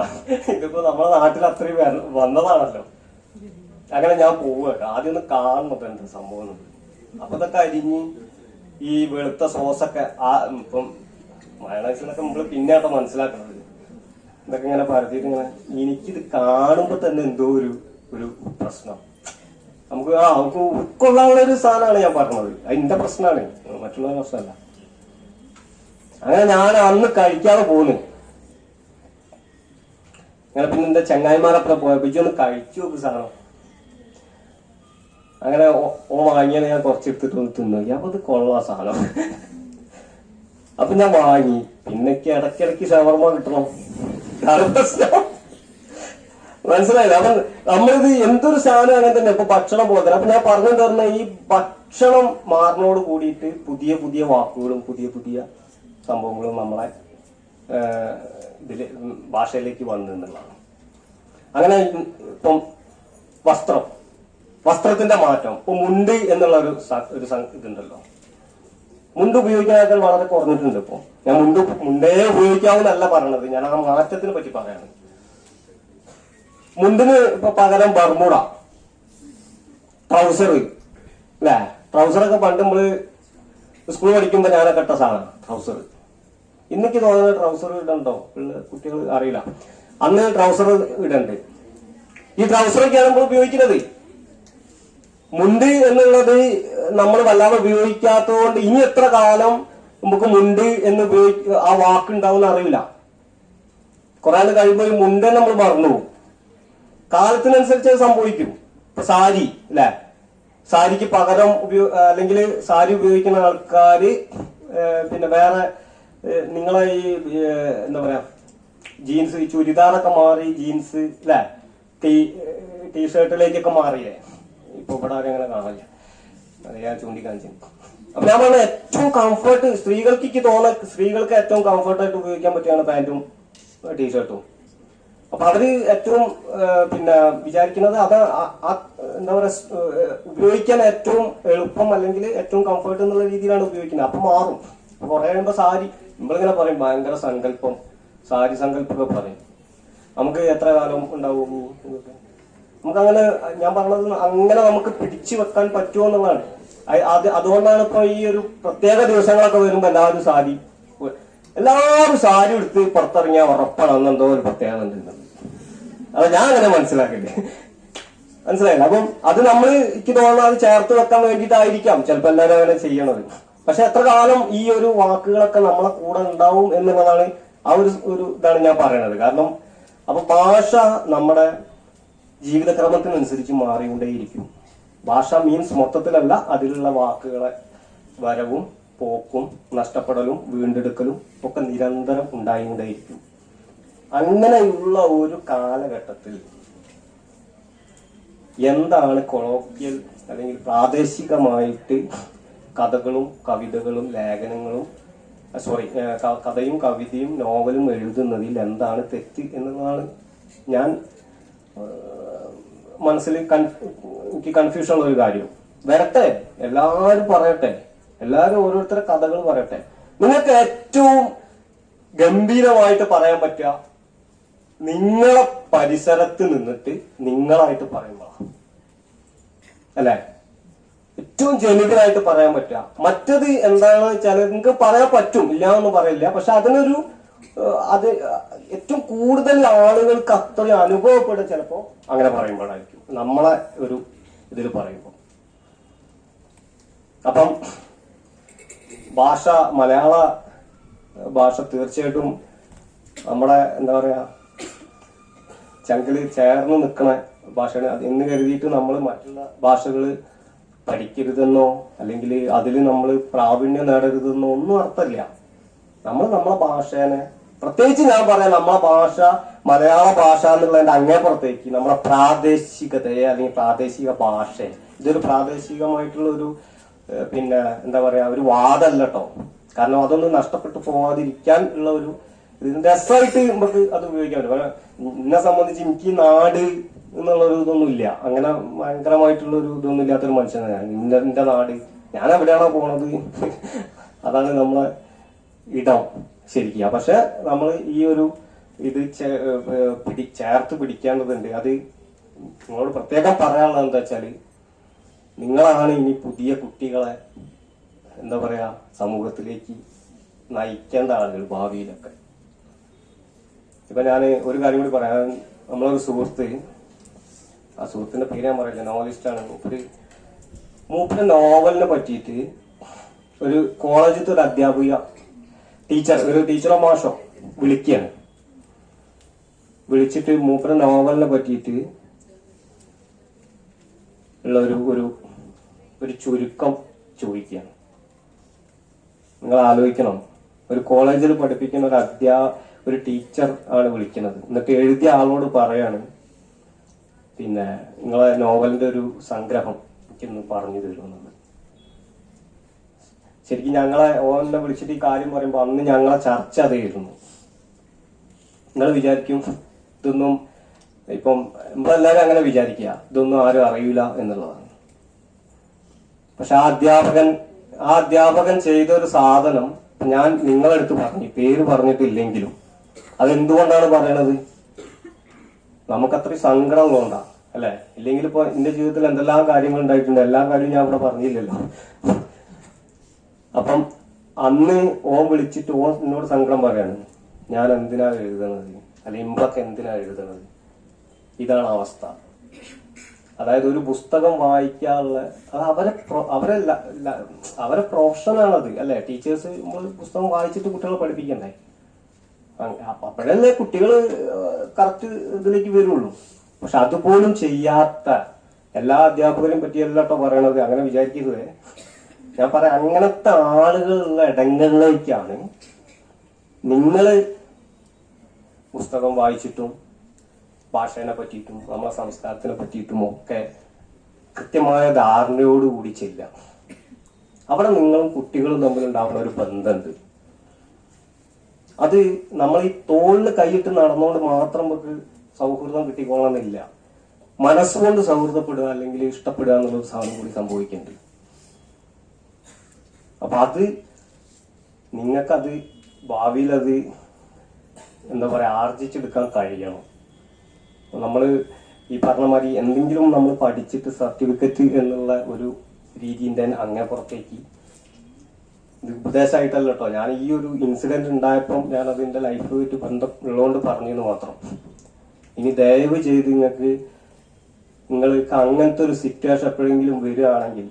ഇതിപ്പോ നമ്മളെ നാട്ടിൽ അത്രയും വന്നതാണല്ലോ. അങ്ങനെ ഞാൻ പോവുക, ആദ്യം ഒന്ന് കാണുന്നത് എന്താ സംഭവം. അപ്പൊ ഇതൊക്കെ അരിഞ്ഞ് ഈ വെളുത്ത സോസൊക്കെ ഇപ്പം മയണൈസിനൊക്കെ നമ്മള് പിന്നെയാട്ടോ മനസ്സിലാക്കണത്. ഇതൊക്കെ ഇങ്ങനെ പരത്തിയിട്ട് ഇങ്ങനെ എനിക്കിത് കാണുമ്പോ തന്നെ എന്തോ ഒരു പ്രശ്നം. നമുക്ക് ഉൾക്കൊള്ളാനുള്ള ഒരു സാധനമാണ് ഞാൻ പറഞ്ഞത്. അതിന്റെ പ്രശ്നമാണ്, മറ്റുള്ള പ്രശ്നമല്ല. അങ്ങനെ ഞാൻ അന്ന് കഴിക്കാതെ പോന്നു. അങ്ങനെ പിന്നെ എന്റെ ചങ്ങായിമാരൊക്കെ പോയപ്പോ ഇതൊന്ന് കഴിച്ചു നോക്ക് സാധനം. അങ്ങനെ വാങ്ങിയത് ഞാൻ കുറച്ചെടുത്തിട്ട് ഒന്ന് തിന്നു. അപ്പൊ ഇത് കൊള്ളാം സാധനം. അപ്പൊ ഞാൻ വാങ്ങി. പിന്നൊക്കെ ഇടയ്ക്കിടയ്ക്ക് ഷവർമ കിട്ടണം, മനസ്സിലായില്ല. അപ്പൊ നമ്മളിത് എന്തൊരു സാധനം അങ്ങനെ തന്നെ ഇപ്പൊ ഭക്ഷണം പോലെ. അപ്പൊ ഞാൻ പറഞ്ഞിട്ട് പറഞ്ഞ ഈ ഭക്ഷണം മാറിനോട് കൂടിയിട്ട് പുതിയ പുതിയ വാക്കുകളും പുതിയ സംഭവങ്ങളും നമ്മളെ ഇതില് ഭാഷയിലേക്ക് വന്നു എന്നുള്ളതാണ്. അങ്ങനെ ഇപ്പം വസ്ത്രത്തിന്റെ മാറ്റം. ഇപ്പൊ മുണ്ട് എന്നുള്ള ഒരു ഇതുണ്ടല്ലോ, മുണ്ട് ഉപയോഗിക്കാനായിട്ട് വളരെ കുറഞ്ഞിട്ടുണ്ട്. ഇപ്പൊ ഞാൻ മുണ്ടേ ഉപയോഗിക്കാവുന്നല്ല പറയണത്, ഞാൻ ആ മാറ്റത്തിനെ പറ്റി പറയാണ്. മുണ്ടിന് ഇപ്പൊ പകരം ബർമുഡ, ട്രൗസർ അല്ലേ? ട്രൗസറൊക്കെ പണ്ട് നമ്മള് സ്കൂൾ പഠിക്കുമ്പോ ഞാനൊക്കെ ഇട്ട സാധനം ട്രൗസർ. ഇന്നേക്ക് തോന്നുന്നത് ട്രൗസർ ഇടണ്ടോ കുട്ടികൾ അറിയില്ല. അന്ന് ട്രൗസർ ഇടണ്ട്. ഈ ട്രൗസറൊക്കെയാണ് നമ്മൾ ഉപയോഗിക്കുന്നത്. മുണ്ട് എന്നുള്ളത് നമ്മൾ വല്ലാതെ ഉപയോഗിക്കാത്തതുകൊണ്ട് ഇനി എത്ര കാലം നമുക്ക് മുണ്ട് എന്ന് ആ വാക്കുണ്ടാവും അറിയില്ല. കുറെ ആൾ കഴിയുമ്പോൾ ഈ മുണ്ട് നമ്മൾ മറന്നു പോകും. കാലത്തിനനുസരിച്ച് അത് സംഭവിക്കും. ഇപ്പൊ സാരി അല്ലെ, സാരിക്ക് പകരം അല്ലെങ്കിൽ സാരി ഉപയോഗിക്കുന്ന ആൾക്കാര് പിന്നെ വേറെ നിങ്ങളെ ഈ എന്താ പറയാ ജീൻസ്, ഈ ചുരിദാറൊക്കെ മാറി ജീൻസ് അല്ലെ, ടീഷർട്ടിലേക്കൊക്കെ മാറിയേ. ഇപ്പൊ ഇവിടെ ആരും അങ്ങനെ കാണില്ല, അത് ഞാൻ ചൂണ്ടിക്കാണിച്ചു. അപ്പൊ ഞാൻ പറഞ്ഞ ഏറ്റവും കംഫർട്ട് സ്ത്രീകൾക്ക് സ്ത്രീകൾക്ക് ഏറ്റവും കംഫർട്ടായിട്ട് ഉപയോഗിക്കാൻ പറ്റിയാണ് പാന്റും ടീഷർട്ടും. അപ്പൊ അവര് ഏറ്റവും പിന്നെ വിചാരിക്കുന്നത് അത് എന്താ പറയാ ഉപയോഗിക്കാൻ ഏറ്റവും എളുപ്പം അല്ലെങ്കിൽ ഏറ്റവും കംഫർട്ട് എന്നുള്ള രീതിയിലാണ് ഉപയോഗിക്കുന്നത്. അപ്പൊ മാറും. കുറെ കഴിയുമ്പോ സാരി നമ്മളിങ്ങനെ പറയും ഭയങ്കര സങ്കല്പം, സാരി സങ്കല്പമൊക്കെ പറയും. നമുക്ക് എത്ര കാലം ഉണ്ടാവും നമുക്കങ്ങനെ, ഞാൻ പറഞ്ഞത് അങ്ങനെ നമുക്ക് പിടിച്ചു വെക്കാൻ പറ്റുമോ എന്നുള്ളതാണ്. അതുകൊണ്ടാണ് ഇപ്പൊ ഈ ഒരു പ്രത്യേക ദിവസങ്ങളൊക്കെ വരുമ്പോ എല്ലാവരും സാരി എടുത്ത് പുറത്തിറങ്ങിയാൽ ഉറപ്പാണ് അന്നെന്തോ ഒരു പ്രത്യേകത ഉണ്ടെന്ന്. അത് ഞാൻ അങ്ങനെ മനസ്സിലാക്കില്ലേ, മനസ്സിലായില്ല. അപ്പം അത് നമ്മൾ എനിക്ക് തോന്നുന്നു അത് ചേർത്ത് വെക്കാൻ വേണ്ടിയിട്ടായിരിക്കാം ചിലപ്പോ എല്ലാവരും അങ്ങനെ ചെയ്യണത്. പക്ഷെ എത്ര കാലം ഈ ഒരു വാക്കുകളൊക്കെ നമ്മളെ കൂടെ ഉണ്ടാവും എന്നുള്ളതാണ് ആ ഒരു ഇതാണ് ഞാൻ പറയണത്. കാരണം അപ്പൊ ഭാഷ നമ്മുടെ ജീവിതക്രമത്തിനനുസരിച്ച് മാറിക്കൊണ്ടേയിരിക്കും. ഭാഷ മീൻസ് മൊത്തത്തിലല്ല, അതിലുള്ള വാക്കുകളെ വരവും പോക്കും നഷ്ടപ്പെടലും വീണ്ടെടുക്കലും ഒക്കെ നിരന്തരം ഉണ്ടായിക്കൊണ്ടേയിരിക്കും. അങ്ങനെയുള്ള ഒരു കാലഘട്ടത്തിൽ എന്താണ് കൊളോക്കിയൽ അല്ലെങ്കിൽ പ്രാദേശികമായിട്ട് കഥകളും കവിതകളും ലേഖനങ്ങളും കഥയും കവിതയും നോവലും എഴുതുന്നതിൽ എന്താണ് തെറ്റ് എന്നുള്ളതാണ് ഞാൻ മനസ്സിൽ എനിക്ക് കൺഫ്യൂഷൻ ഉള്ള ഒരു കാര്യം. വരട്ടെ, എല്ലാവരും പറയട്ടെ, എല്ലാവരും ഓരോരുത്തരുടെ കഥകൾ പറയട്ടെ. നിങ്ങൾക്ക് ഏറ്റവും ഗംഭീരമായിട്ട് പറയാൻ പറ്റുക നിങ്ങളെ പരിസരത്ത് നിന്നിട്ട് നിങ്ങളായിട്ട് പറയുമ്പോഴാണ്, അല്ലേ? ഏറ്റവും ജനുവിനായിട്ട് പറയാൻ പറ്റുക. മറ്റത് എന്താണെന്ന് വെച്ചാൽ നിങ്ങൾക്ക് പറയാൻ പറ്റും, ഇല്ല എന്ന് പറയില്ല, പക്ഷെ അതിനൊരു അത് ഏറ്റവും കൂടുതൽ ആളുകൾക്ക് അത്രയും അനുഭവപ്പെടുക ചിലപ്പോ അങ്ങനെ പറയുമ്പോഴായിരിക്കും, നമ്മളെ ഒരു ഇതിൽ പറയുമ്പോൾ. അപ്പം ഭാഷ, മലയാള ഭാഷ തീർച്ചയായിട്ടും നമ്മുടെ എന്താ പറയാ ചങ്കില് ചേർന്ന് നിൽക്കണ ഭാഷയാണ്. അത് എന്ന് കരുതിയിട്ട് നമ്മൾ മറ്റുള്ള ഭാഷകൾ പഠിക്കരുതെന്നോ അല്ലെങ്കിൽ അതിൽ നമ്മൾ പ്രാവീണ്യം നേടരുതെന്നോ ഒന്നും അർത്ഥമില്ല. നമ്മൾ നമ്മളെ ഭാഷേനെ, പ്രത്യേകിച്ച് ഞാൻ പറയാം, നമ്മളെ ഭാഷ മലയാള ഭാഷ എന്നുള്ളതിന്റെ അങ്ങേപ്പുറത്തേക്ക് നമ്മളെ പ്രാദേശികതയെ അല്ലെങ്കിൽ പ്രാദേശിക ഭാഷയെ, ഇതൊരു പ്രാദേശികമായിട്ടുള്ള ഒരു പിന്നെ എന്താ പറയാ ഒരു വാദമല്ല കേട്ടോ. കാരണം അതൊന്നും നഷ്ടപ്പെട്ടു പോവാതിരിക്കാൻ ഉള്ള ഒരു രസമായിട്ട് നമുക്ക് അത് ഉപയോഗിക്കാൻ പറ്റും. എന്നെ സംബന്ധിച്ച് എനിക്ക് നാട് എന്നുള്ളൊരു ഇതൊന്നും ഇല്ല, അങ്ങനെ ഭയങ്കരമായിട്ടുള്ള ഒരു ഇതൊന്നും ഇല്ലാത്തൊരു മനുഷ്യനാണ് ഞാൻ. എന്റെ നാട്, ഞാൻ എവിടെയാണോ പോണത് അതാണ് നമ്മളെ ഇടം ശരിക്കും. പക്ഷെ നമ്മൾ ഈ ഒരു ഇത് ചേർത്ത് പിടിക്കേണ്ടതുണ്ട്. അത് നിങ്ങളോട് പ്രത്യേകം പറയാനുള്ളത് എന്താ വെച്ചാല്, നിങ്ങളാണ് ഇനി പുതിയ കുട്ടികളെ എന്താ പറയാ സമൂഹത്തിലേക്ക് നയിക്കേണ്ട ആളുകൾ ഭാവിയിലൊക്കെ. ഇപ്പൊ ഞാൻ ഒരു കാര്യം കൂടി പറയാം. നമ്മളൊരു സുഹൃത്ത്, ആ സുഹൃത്തിന്റെ പേര് ഞാൻ പറയില്ല, നോവലിസ്റ്റാണ്. മൂപ്പര് നോവലിനെ പറ്റിയിട്ട് ഒരു കോളേജിലത്തെ ഒരു അധ്യാപിക ഒരു ടീച്ചറോ മാഷോ വിളിക്കുകയാണ്. വിളിച്ചിട്ട് മൂപ്പര് നോവലിനെ പറ്റിയിട്ട് ഉള്ള ഒരു ചുരുക്കം ചോദിക്കുകയാണ്. നിങ്ങൾ ആലോചിക്കണം, ഒരു കോളേജിൽ പഠിപ്പിക്കുന്ന ഒരു ടീച്ചർ ആണ് വിളിക്കുന്നത്. എന്നിട്ട് എഴുതിയ ആളോട് പറയാണ്, പിന്നെ നിങ്ങളെ നോവലിന്റെ ഒരു സംഗ്രഹം എനിക്കൊന്ന് പറഞ്ഞു തരുമെന്നത്. ശരിക്കും ഞങ്ങളെ ഓനെ വിളിച്ചിട്ട് ഈ കാര്യം പറയുമ്പോൾ അന്ന് ഞങ്ങളെ ചർച്ച അതായിരുന്നു. നിങ്ങൾ വിചാരിക്കും ഇതൊന്നും, ഇപ്പം നമ്മളെല്ലാവരും അങ്ങനെ വിചാരിക്കുക ഇതൊന്നും ആരും അറിയില്ല എന്നുള്ളതാണ്. പക്ഷെ ആ അധ്യാപകൻ ചെയ്ത ഒരു സാധനം ഞാൻ നിങ്ങളെടുത്ത് പറഞ്ഞു, പേര് പറഞ്ഞിട്ടില്ലെങ്കിലും അതെന്തുകൊണ്ടാണ് പറയണത്, നമുക്കത്രയും സങ്കടം ഉള്ളതുകൊണ്ടാ അല്ലെ. ഇല്ലെങ്കിൽ ഇപ്പൊ എന്റെ ജീവിതത്തിൽ എന്തെല്ലാം കാര്യങ്ങൾ ഉണ്ടായിട്ടുണ്ട്, എല്ലാ കാര്യവും ഞാൻ ഇവിടെ പറഞ്ഞില്ലല്ലോ. അപ്പം അന്ന് ഓൻ വിളിച്ചിട്ട് ഓൻ എന്നോട് സങ്കടം പറയാണ്, ഞാൻ എന്തിനാ എഴുതണത്, അല്ലെങ്കിൽ ഇമ്പൊക്കെ എന്തിനാ എഴുതണത്. ഇതാണ് അവസ്ഥ. അതായത് ഒരു പുസ്തകം വായിക്കാനുള്ള അത് അവരെ പ്രൊഫഷനാണത് അല്ലെ. ടീച്ചേഴ്സ് നമ്മൾ പുസ്തകം വായിച്ചിട്ട് കുട്ടികളെ പഠിപ്പിക്കണ്ടേ. അപ്പോഴല്ലേ കുട്ടികൾ കറക്റ്റ് ഇതിലേക്ക് വരുള്ളൂ. പക്ഷെ അതുപോലും ചെയ്യാത്ത എല്ലാ അധ്യാപകരെയും പറ്റിയല്ല കേട്ടോ പറയണത്, അങ്ങനെ വിചാരിക്കരുതേ. ഞാൻ പറയാം, അങ്ങനത്തെ ആളുകളുള്ള ഇടങ്ങളിലേക്കാണ് നിങ്ങള് പുസ്തകം വായിച്ചിട്ടും ഭാഷേനെ പറ്റിയിട്ടും നമ്മളെ സംസ്കാരത്തിനെ പറ്റിയിട്ടും ഒക്കെ കൃത്യമായ ധാരണയോടുകൂടി ചെല്ലാം. അവിടെ നിങ്ങളും കുട്ടികളും തമ്മിലുണ്ടാവുന്ന ഒരു ബന്ധമുണ്ട്. അത് നമ്മൾ ഈ തോളിൽ കൈയിട്ട് നടന്നുകൊണ്ട് മാത്രം നമുക്ക് സൗഹൃദം കിട്ടിക്കോളണമെന്നില്ല. മനസ്സുകൊണ്ട് സൗഹൃദപ്പെടുക അല്ലെങ്കിൽ ഇഷ്ടപ്പെടുക എന്നുള്ളൊരു സാധനം കൂടി സംഭവിക്കുന്നുണ്ട്. അപ്പൊ അത് നിങ്ങൾക്കത് ഭാവിയിൽ അത് എന്താ പറയാ ആർജിച്ചെടുക്കാൻ കഴിയണം. നമ്മള് ഈ പറഞ്ഞ മാതിരി എന്തെങ്കിലും നമ്മൾ പഠിച്ചിട്ട് സർട്ടിഫിക്കറ്റ് എന്നുള്ള ഒരു രീതിന്റെ അങ്ങേപ്പുറത്തേക്ക്, ഇത് ഉപദേശമായിട്ടല്ല കേട്ടോ, ഞാൻ ഈ ഒരു ഇൻസിഡന്റ് ഉണ്ടായപ്പം ഞാൻ അതിന്റെ ലൈഫുമായിട്ട് ബന്ധം ഉള്ളതുകൊണ്ട് പറഞ്ഞെന്ന് മാത്രം. ഇനി ദയവ് ചെയ്ത് നിങ്ങൾക്ക് അങ്ങനത്തെ ഒരു സിറ്റുവേഷൻ എപ്പോഴെങ്കിലും വരികയാണെങ്കിൽ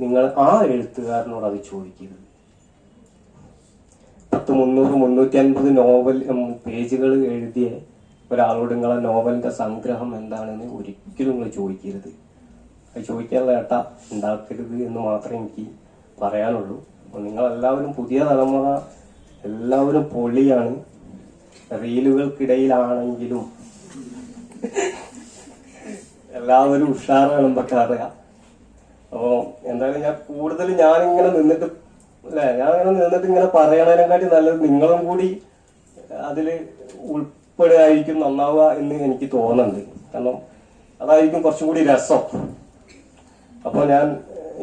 നിങ്ങൾ ആ എഴുത്തുകാരനോട് അത് ചോദിക്കരുത്. 300-350 നോവൽ പേജുകൾ എഴുതിയ ഒരാളോട് നിങ്ങളെ നോവലിന്റെ സംഗ്രഹം എന്താണെന്ന് ഒരിക്കലും നിങ്ങൾ ചോദിക്കരുത്. അത് ചോദിക്കാനുള്ള ഏട്ട ഉണ്ടാക്കരുത് എന്ന് മാത്രമേ എനിക്ക് പറയാനുള്ളൂ. നിങ്ങളെല്ലാവരും പുതിയ തലമുറ എല്ലാവരും പൊളിയാണ്. റീലുകൾക്കിടയിലാണെങ്കിലും എല്ലാവരും ഉഷാറാണ് എന്നൊക്കെ അറിയാം. അപ്പൊ എന്തായാലും ഞാനിങ്ങനെ നിന്നിട്ട് ഇങ്ങനെ പറയണതിനെക്കാട്ടി നല്ലത് നിങ്ങളും കൂടി അതില് ഉൾപ്പെടുകയായിരിക്കും നന്നാവുക എന്ന് എനിക്ക് തോന്നുന്നുണ്ട്. കാരണം അതായിരിക്കും കുറച്ചും കൂടി രസം. അപ്പൊ ഞാൻ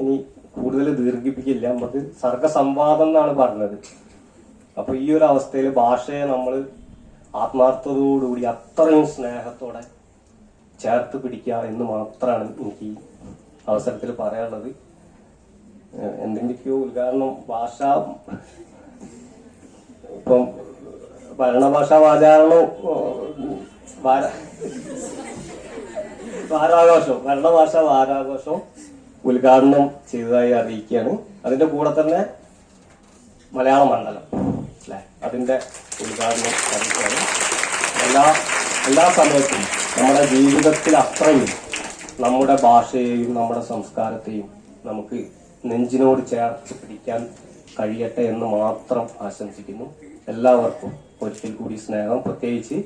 ഇനി കൂടുതൽ ദീർഘിപ്പിക്കില്ല. നമുക്ക് സർഗസംവാദം എന്നാണ് പറഞ്ഞത്. അപ്പൊ ഈ ഒരു അവസ്ഥയിൽ ഭാഷയെ നമ്മൾ ആത്മാർത്ഥതയോടുകൂടി അത്രയും സ്നേഹത്തോടെ ചേർത്ത് പിടിക്കുക എന്ന് മാത്രമാണ് എനിക്ക് ഈ അവസരത്തിൽ പറയാനുള്ളത്. എന്തെങ്കിലൊക്കെയോ ഉദ്ഘാടനം ഭാഷ ഇപ്പം ഭരണഭാഷാ വാചാരണോ വാരാഘോഷം ഭരണഭാഷാ വാരാഘോഷം ഉദ്ഘാടനം ചെയ്തതായി അറിയിക്കുകയാണ്. അതിന്റെ കൂടെ തന്നെ മലയാള മണ്ഡലം അല്ലെ അതിന്റെ ഉദ്ഘാടനം അറിയിക്കുകയാണ്. എല്ലാ സമയത്തും നമ്മുടെ ജീവിതത്തിൽ അത്രയും നമ്മുടെ ഭാഷയെയും നമ്മുടെ സംസ്കാരത്തെയും നമുക്ക് നെഞ്ചിനോട് ചേർത്ത് പിടിക്കാൻ കഴിയട്ടെ എന്ന് മാത്രം ആശംസിക്കുന്നു. എല്ലാവർക്കും ഒരിക്കൽ കൂടി സ്നേഹം. പ്രത്യേകിച്ച്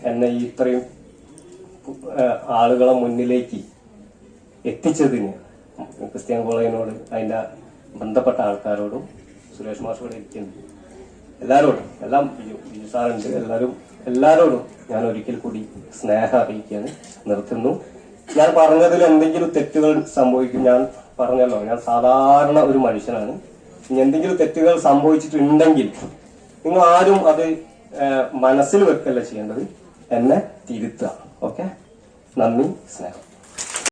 എന്നെ ഈ ഇത്രയും ആളുകളെ മുന്നിലേക്ക് എത്തിച്ചതിന് ക്രിസ്ത്യൻ കോളേജിനോട് അതിന്റെ ബന്ധപ്പെട്ട ആൾക്കാരോടും സുരേഷ് മാഷ് ഇവിടെ ഇരിക്കുന്നു എല്ലാരോടും എല്ലാം ബിജു സാറുണ്ട് എല്ലാരോടും ഞാൻ ഒരിക്കൽ കൂടി സ്നേഹം അറിയിക്കുകയാണ്. നിർത്തുന്നു. ഞാൻ പറഞ്ഞതിൽ എന്തെങ്കിലും തെറ്റുകൾ സംഭവിക്കും. ഞാൻ പറഞ്ഞല്ലോ ഞാൻ സാധാരണ ഒരു മനുഷ്യനാണ്. ഇനി എന്തെങ്കിലും തെറ്റുകൾ സംഭവിച്ചിട്ടുണ്ടെങ്കിൽ നിങ്ങൾ ആരും അത് മനസ്സിൽ വെക്കല്ല ചെയ്യേണ്ടത്, എന്നെ തിരുത്തുക. ഓക്കെ, നന്ദി, സ്നേഹം.